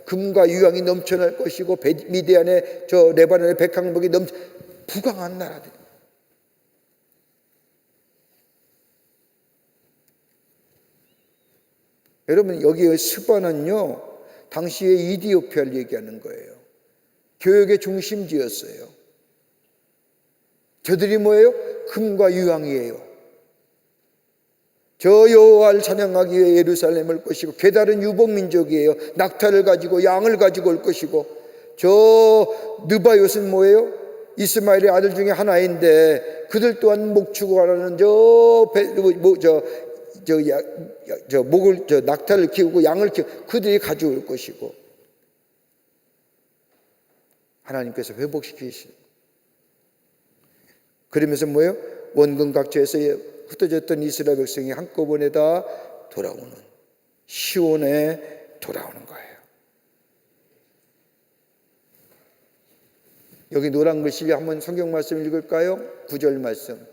금과 유향이 넘쳐날 것이고, 미디안의 저 레바논의 백향목이 부강한 나라들. 여러분 여기의 스바는요, 당시의 이디오피아를 얘기하는 거예요. 교역의 중심지였어요. 저들이 뭐예요? 금과 유향이에요. 저 여호와를 찬양하기 위해 예루살렘을 올 것이고, 게달은 유복민족이에요. 낙타를 가지고 양을 가지고 올 것이고, 저 느바요스는 뭐예요? 이스마엘의 아들 중에 하나인데, 그들 또한 목축하라는 낙타를 키우고 양을 키우고 그들이 가져올 것이고, 하나님께서 회복시키시는. 그러면서 뭐예요? 원근 각처에서 흩어졌던 이스라엘 백성이 한꺼번에 다 돌아오는, 시온에 돌아오는 거예요. 여기 노란 글씨 한번 성경 말씀 읽을까요? 9절 말씀.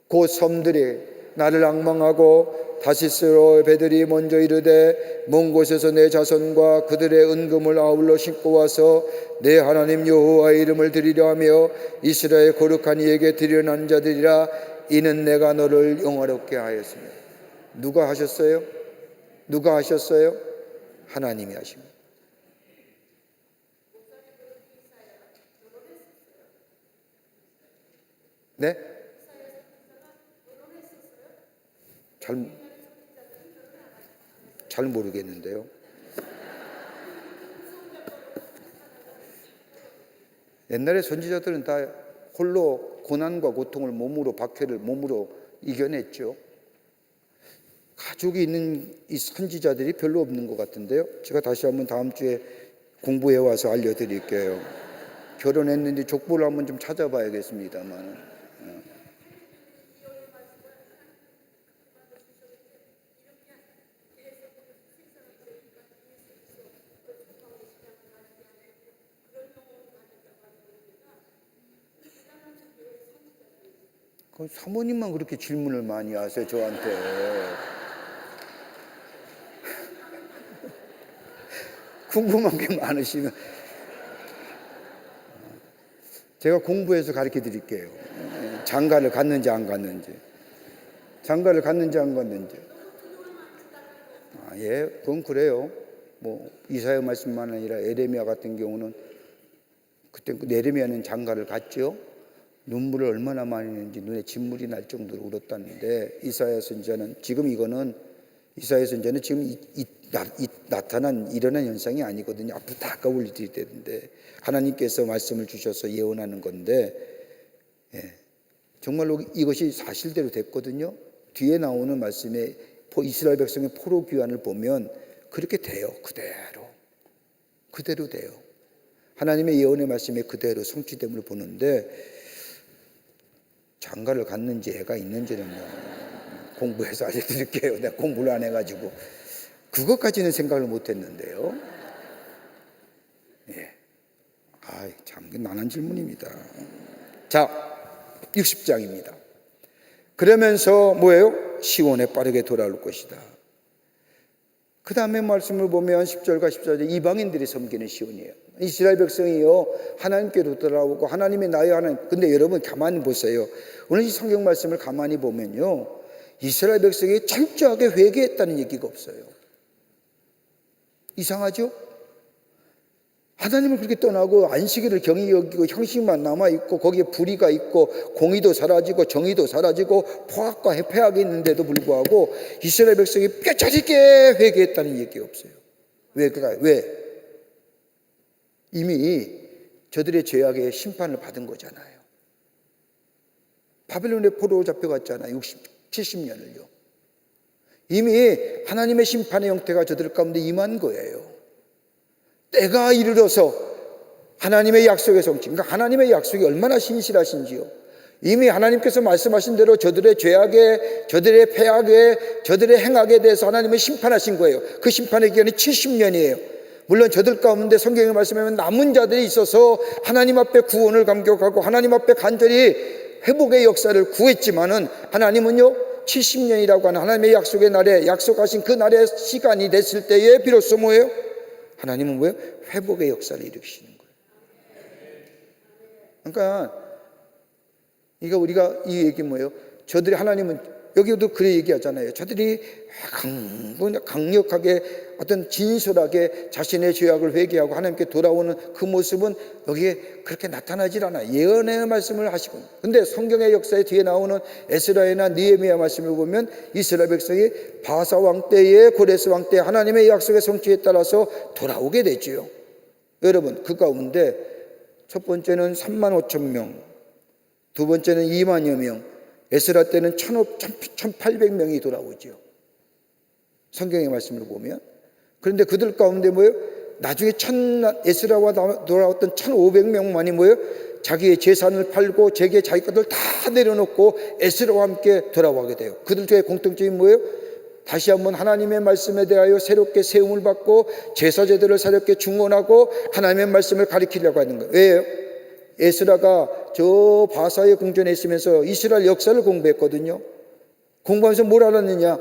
곧 섬들이 나를 앙망하고 다시스로 배들이 먼저 이르되, 먼 곳에서 내 자손과 그들의 은금을 아울러 싣고 와서 내 하나님 여호와의 이름을 드리려 하며 이스라엘 거룩한 이에게 드리려는 자들이라. 이는 내가 너를 영화롭게 하였습니다. 누가 하셨어요? 누가 하셨어요? 하나님이 하십니다. 네? 잘 모르겠는데요. 옛날에 선지자들은 다 홀로 고난과 고통을 박해를 몸으로 이겨냈죠. 가족이 있는 이 선지자들이 별로 없는 것 같은데요. 제가 다시 한번 다음 주에 공부해 와서 알려드릴게요. 결혼했는데 족보를 한번 좀 찾아봐야겠습니다만. 사모님만 그렇게 질문을 많이 하세요, 저한테. 궁금한 게 많으시면. 제가 공부해서 가르쳐 드릴게요. 장가를 갔는지 안 갔는지. 장가를 갔는지 안 갔는지. 예, 그건 그래요. 뭐 이사야 말씀만 아니라 에레미야 같은 경우는 그때 에레미야는 장가를 갔죠. 눈물을 얼마나 많이 흘렸는지 눈에 진물이 날 정도로 울었다는데 이사야 선지자는 지금 이거는 이사야 선지자는 지금 나타난 일어난 현상이 아니거든요. 앞으로 다 가올 일이 되는데 하나님께서 말씀을 주셔서 예언하는 건데 예, 정말로 이것이 사실대로 됐거든요. 뒤에 나오는 말씀에 이스라엘 백성의 포로 귀환을 보면 그렇게 돼요. 그대로 돼요. 하나님의 예언의 말씀에 그대로 성취됨을 보는데 장가를 갔는지 애가 있는지는 공부해서 알려드릴게요. 내가 공부를 안 해가지고 그것까지는 생각을 못했는데요. 예, 참 난한 질문입니다. 자, 60장입니다. 그러면서 뭐예요? 시온에 빠르게 돌아올 것이다. 그 다음에 말씀을 보면 10절과 14절 이방인들이 섬기는 시온이에요. 이스라엘 백성이요 하나님께로 돌아오고 하나님의 나의 하나님. 근데 여러분 가만히 보세요. 오늘 이 성경 말씀을 가만히 보면요 이스라엘 백성이 철저하게 회개했다는 얘기가 없어요. 이상하죠? 하나님을 그렇게 떠나고 안식일을 경히 여기고 형식만 남아있고 거기에 불의가 있고 공의도 사라지고 정의도 사라지고 포악과 폐악이 있는데도 불구하고 이스라엘 백성이 뼈저리게 회개했다는 얘기가 없어요. 왜? 이미 저들의 죄악의 심판을 받은 거잖아요. 바벨론의 포로로 잡혀갔잖아요. 70년을요. 이미 하나님의 심판의 형태가 저들 가운데 임한 거예요. 때가 이르러서 하나님의 약속의 성취, 그러니까 하나님의 약속이 얼마나 신실하신지요. 이미 하나님께서 말씀하신 대로 저들의 죄악에, 저들의 패악에, 저들의 행악에 대해서 하나님은 심판하신 거예요. 그 심판의 기간이 70년이에요. 물론 저들 가운데 성경에 말씀하면 남은 자들이 있어서 하나님 앞에 구원을 감격하고 하나님 앞에 간절히 회복의 역사를 구했지만은 하나님은요 70년이라고 하는 하나님의 약속의 날에 약속하신 그 날의 시간이 됐을 때에 비로소 뭐예요? 하나님은 뭐예요? 회복의 역사를 일으키시는 거예요. 그러니까 이거 우리가 이 얘기 뭐예요? 저들이 하나님은 여기도 그래 얘기하잖아요. 저들이 강력하게 어떤 진솔하게 자신의 죄악을 회개하고 하나님께 돌아오는 그 모습은 여기에 그렇게 나타나질 않아요. 예언의 말씀을 하시고. 근데 성경의 역사에 뒤에 나오는 에스라나 느헤미야 말씀을 보면 이스라엘 백성이 바사 왕 때에 고레스 왕 때 하나님의 약속의 성취에 따라서 돌아오게 되지요. 여러분 그 가운데 첫 번째는 3만 5천 명, 두 번째는 2만여 명, 에스라 때는 1,800명이 돌아오죠. 성경의 말씀을 보면. 그런데 그들 가운데 뭐예요? 나중에 에스라와 돌아왔던 1,500명만이 뭐예요? 자기의 재산을 팔고 자기 것들 다 내려놓고 에스라와 함께 돌아오게 돼요. 그들 중에 공통점이 뭐예요? 다시 한번 하나님의 말씀에 대하여 새롭게 세움을 받고 제사제들을 새롭게 중원하고 하나님의 말씀을 가리키려고 하는 거예요. 왜요? 에스라가 저 바사의 궁전에 있으면서 이스라엘 역사를 공부했거든요. 공부하면서 뭘 알았느냐?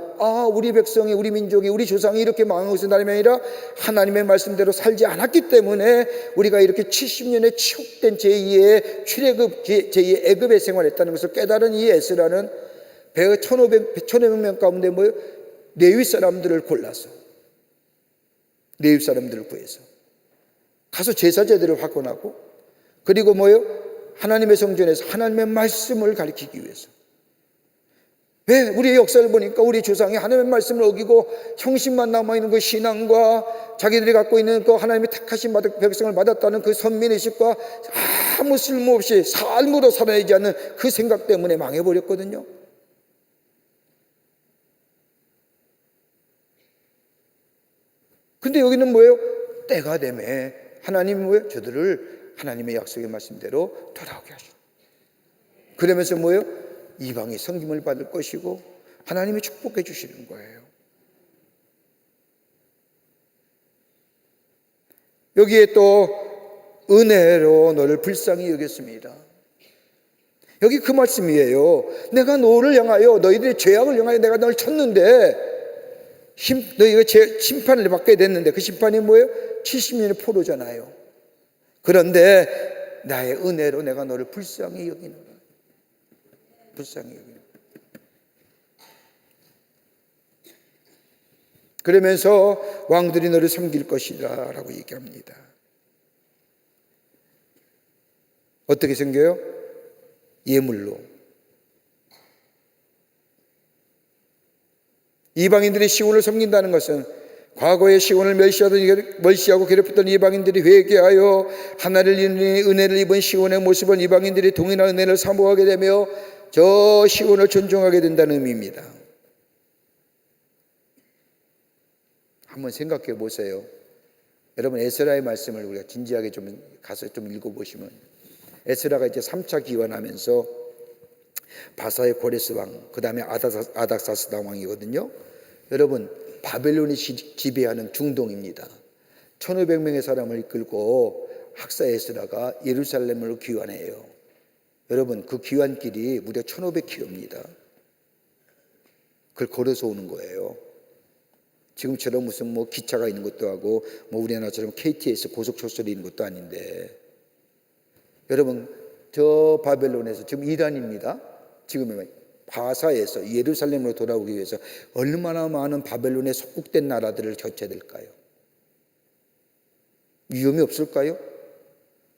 우리 백성이, 우리 민족이, 우리 조상이 이렇게 망하고 있는 날이 아니라 하나님의 말씀대로 살지 않았기 때문에 우리가 이렇게 70년의 치욕된 제2의 출애굽, 제2의 애굽의 생활했다는 것을 깨달은 이 에스라는 1,500명 가운데 뭐예요? 레위 사람들을 골라서 레위 사람들을 구해서 가서 제사제들을 확언하고 그리고 뭐예요? 하나님의 성전에서 하나님의 말씀을 가리키기 위해서. 왜? 우리의 역사를 보니까 우리 조상이 하나님의 말씀을 어기고 형식만 남아있는 그 신앙과 자기들이 갖고 있는 그 하나님의 택하신 백성을 받았다는 그 선민의식과 아무 쓸모없이 삶으로 살아내지 않는 그 생각 때문에 망해버렸거든요. 근데 여기는 뭐예요? 때가 되매 하나님이 뭐예요? 저들을 하나님의 약속의 말씀대로 돌아오게 하시고 그러면서 뭐예요? 이방이 섬김을 받을 것이고 하나님이 축복해 주시는 거예요. 여기에 또 은혜로 너를 불쌍히 여겼습니다. 여기 그 말씀이에요. 내가 너를 향하여 너희들의 죄악을 향하여 내가 너를 쳤는데 너희가 심판을 받게 됐는데 그 심판이 뭐예요? 70년의 포로잖아요. 그런데 나의 은혜로 내가 너를 불쌍히 여기노라. 불쌍히 여기노라. 그러면서 왕들이 너를 섬길 것이다 라고 얘기합니다. 어떻게 섬겨요? 예물로. 이방인들이 시온을 섬긴다는 것은 과거에 시온을 멸시하고 괴롭혔던 이방인들이 회개하여 하나를 은혜를 입은 시온의 모습은 이방인들이 동일한 은혜를 사모하게 되며 저 시온을 존중하게 된다는 의미입니다. 한번 생각해 보세요. 여러분, 에스라의 말씀을 우리가 진지하게 좀 가서 좀 읽어보시면, 에스라가 이제 3차 기원하면서 바사의 고레스 왕, 그 다음에 아닥사스다 왕이거든요. 여러분, 바벨론이 지배하는 중동입니다. 1500명의 사람을 이끌고 학사 에스라가 예루살렘으로 귀환해요. 여러분, 그 귀환길이 무려 1500km입니다. 그걸 걸어서 오는 거예요. 지금처럼 무슨 뭐 기차가 있는 것도 하고 뭐 우리나라처럼 KTX 고속철도이 있는 것도 아닌데, 여러분, 저 바벨론에서 지금 이란입니다. 지금 바사에서 예루살렘으로 돌아오기 위해서 얼마나 많은 바벨론에 속국된 나라들을 거쳐야 될까요? 위험이 없을까요?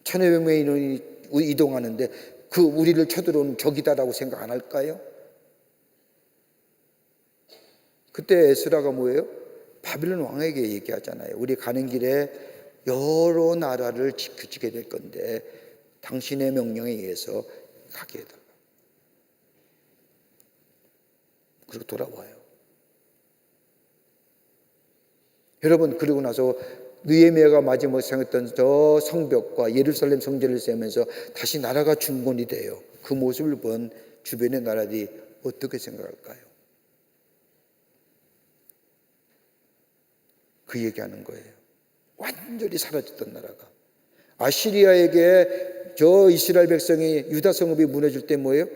1500명이 이동하는데 그 우리를 쳐들어오는 적이다라고 생각 안 할까요? 그때 에스라가 뭐예요? 바벨론 왕에게 얘기하잖아요. 우리 가는 길에 여러 나라를 지키게 될 건데 당신의 명령에 의해서 가게 해달라. 그리고 돌아와요. 여러분, 그리고 나서 느헤미야가 마지막에 생겼던 저 성벽과 예루살렘 성전을 세우면서 다시 나라가 중건이 돼요. 그 모습을 본 주변의 나라들이 어떻게 생각할까요? 그 얘기하는 거예요. 완전히 사라졌던 나라가. 아시리아에게 저 이스라엘 백성이 유다 성읍이 무너질 때 뭐예요?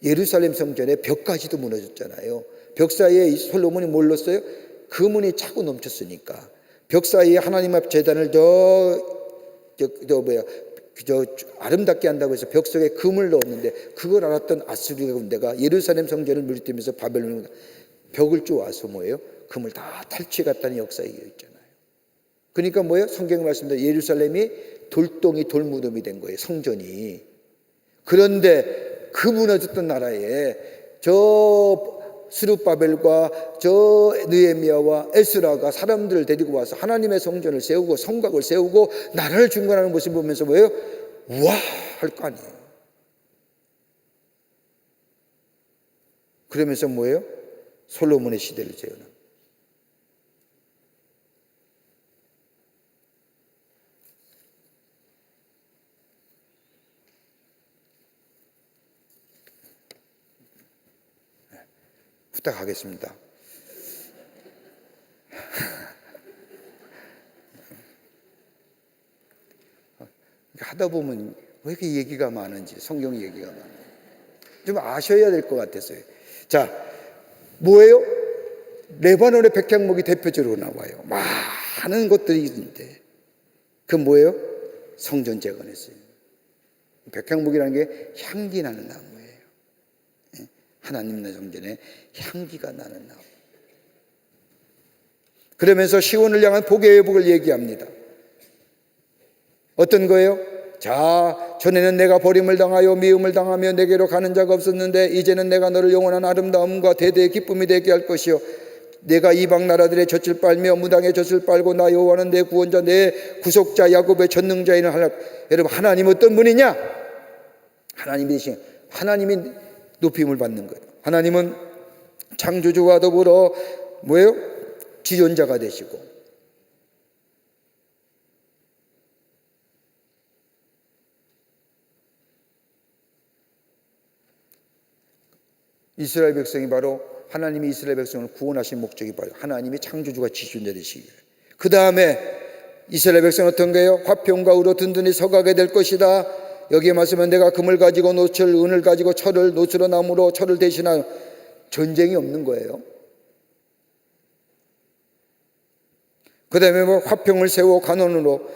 예루살렘 성전의 벽까지도 무너졌잖아요. 벽 사이에 솔로몬이 뭘 넣었어요? 금은이 차고 넘쳤으니까. 벽 사이에 하나님 앞 제단을 아름답게 한다고 해서 벽 속에 금을 넣었는데, 그걸 알았던 아수르 군대가 예루살렘 성전을 물리치면서 바벨론 벽을 쪼아서 뭐예요? 금을 다 탈취해 갔다는 역사가 있잖아요. 그러니까 뭐예요? 성경 말씀대로 예루살렘이 돌덩이 돌무덤이 된 거예요, 성전이. 그런데 그 무너졌던 나라에 저 스룹바벨과 저 느헤미야와 에스라가 사람들을 데리고 와서 하나님의 성전을 세우고 성곽을 세우고 나라를 중건하는 모습을 보면서 뭐예요? 우와 할 거 아니에요. 그러면서 뭐예요? 솔로몬의 시대를 재현합니다. 부탁하겠습니다. 하다 보면 왜 이렇게 얘기가 많은지, 성경 얘기가 많아요. 좀 아셔야 될 것 같아서요. 자, 뭐예요? 레바논의 백향목이 대표적으로 나와요. 많은 것들이 있는데 그 뭐예요? 성전 재건했어요. 백향목이라는 게 향기 나는 나무예요. 하나님의 성전에 향기가 나는 나무. 그러면서 시온을 향한 복의 회복을 얘기합니다. 어떤 거예요? 자, 전에는 내가 버림을 당하여 미움을 당하며 내게로 가는 자가 없었는데 이제는 내가 너를 영원한 아름다움과 대대의 기쁨이 되게 할 것이요, 내가 이방 나라들의 젖을 빨며 무당의 젖을 빨고 나 여호와는 내 구원자 내 구속자 야곱의 전능자이는 하나. 여러분, 하나님 어떤 분이냐? 하나님이 높임을 받는 거예요. 하나님은 창조주와 더불어 뭐예요? 지존자가 되시고, 이스라엘 백성이 바로 하나님이 이스라엘 백성을 구원하신 목적이 바로 하나님이 창조주가 지존자 되시기. 그 다음에 이스라엘 백성은 어떤 거예요? 화평과 의로 든든히 서가게 될 것이다. 여기에 말씀은 내가 금을 가지고 노철, 은을 가지고 철을, 노철로 나무로 철을 대신하여. 전쟁이 없는 거예요. 그 다음에 뭐 화평을 세워 간원으로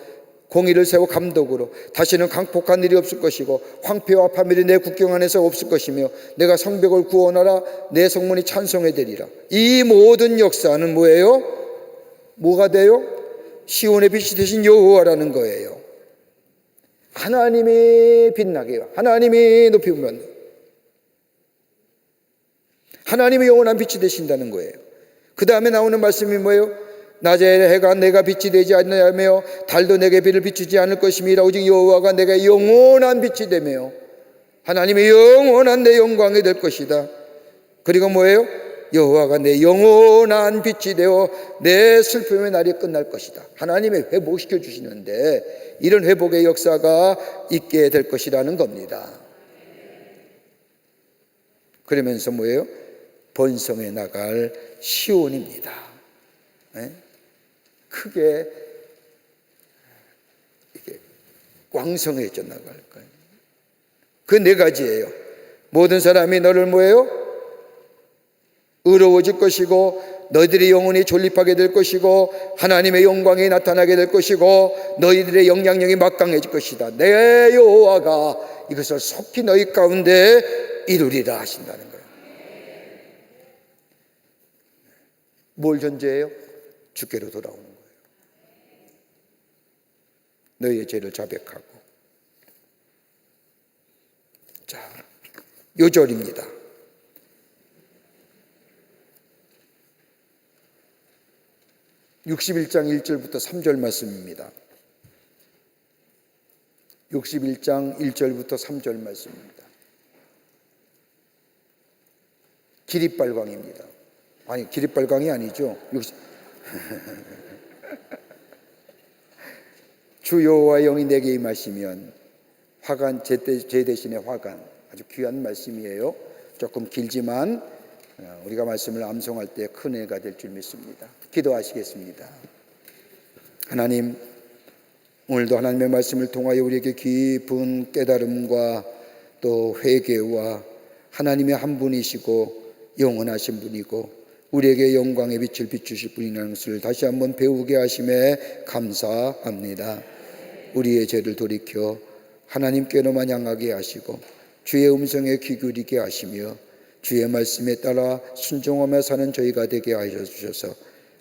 공의를 세워 감독으로 다시는 강폭한 일이 없을 것이고 황폐와 파멸이 내 국경 안에서 없을 것이며 내가 성벽을 구원하라 내 성문이 찬송해 되리라. 이 모든 역사는 뭐예요? 뭐가 돼요? 시온의 빛이 되신 여호와라는 거예요. 하나님이 빛나게 해요. 하나님이 높이면 하나님이 영원한 빛이 되신다는 거예요. 그 다음에 나오는 말씀이 뭐예요? 낮에 해가 내가 빛이 되지 않으며 달도 내게 빛을 비추지 않을 것임이라. 오직 여호와가 내게 영원한 빛이 되며 하나님의 영원한 내 영광이 될 것이다. 그리고 뭐예요? 여호와가 내 영원한 빛이 되어 내 슬픔의 날이 끝날 것이다. 하나님의 회복시켜 주시는데 이런 회복의 역사가 있게 될 것이라는 겁니다. 그러면서 뭐예요? 번성해 나갈 시온입니다. 크게 이게 왕성해져 나갈 거예요. 그 네 가지예요. 모든 사람이 너를 뭐예요? 의로워질 것이고 너희들이 영원히 존립하게 될 것이고 하나님의 영광이 나타나게 될 것이고 너희들의 영향력이 막강해질 것이다. 내 여호와가 이것을 속히 너희 가운데 이루리라 하신다는 거예요. 뭘 전제해요? 주께로 돌아오는 거예요. 너희의 죄를 자백하고. 자, 요절입니다. 61장 1절부터 3절 말씀입니다. 61장 1절부터 3절 말씀입니다. 기립발광입니다. 아니, 기립발광이 아니죠. 주 여호와의 영이 내게 임하시면 화관, 제 대신에 화관, 아주 귀한 말씀이에요. 조금 길지만 우리가 말씀을 암송할 때 큰 애가 될 줄 믿습니다. 기도하시겠습니다. 하나님, 오늘도 하나님의 말씀을 통하여 우리에게 깊은 깨달음과 또 회개와 하나님의 한 분이시고 영원하신 분이고 우리에게 영광의 빛을 비추실 분이라는 것을 다시 한번 배우게 하심에 감사합니다. 우리의 죄를 돌이켜 하나님께로만 향하게 하시고 주의 음성에 귀 기울이게 하시며 주의 말씀에 따라 순종하며 사는 저희가 되게 하여 주셔서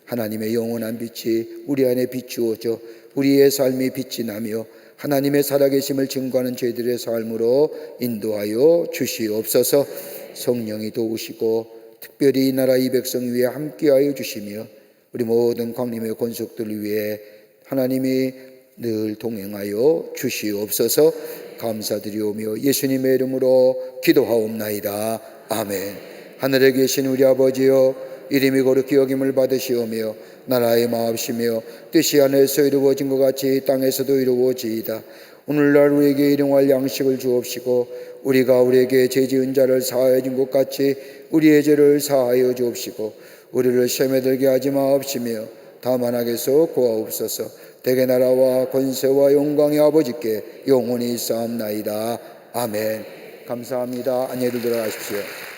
하나님의 영원한 빛이 우리 안에 비추어져 우리의 삶이 빛이 나며 하나님의 살아계심을 증거하는 저희들의 삶으로 인도하여 주시옵소서. 성령이 도우시고 특별히 이 나라 이 백성 위에 함께하여 주시며 우리 모든 광림의 권속들을 위해 하나님이 늘 동행하여 주시옵소서. 감사드리오며 예수님의 이름으로 기도하옵나이다. 아멘. 하늘에 계신 우리 아버지여, 이름이 거룩히 여김을 받으시오며 나라의 마옵시며 뜻이 하늘에서 이루어진 것 같이 땅에서도 이루어지이다. 오늘날 우리에게 일용할 양식을 주옵시고 우리가 우리에게 죄 지은 자를 사하여 준 것 같이 우리의 죄를 사하여 주옵시고 우리를 시험에 들게 하지 마옵시며 다만 악에서 구하옵소서. 대개 나라와 권세와 영광이 아버지께 영원히 있사옵나이다. 아멘. 감사합니다. 안녕히 들어가십시오.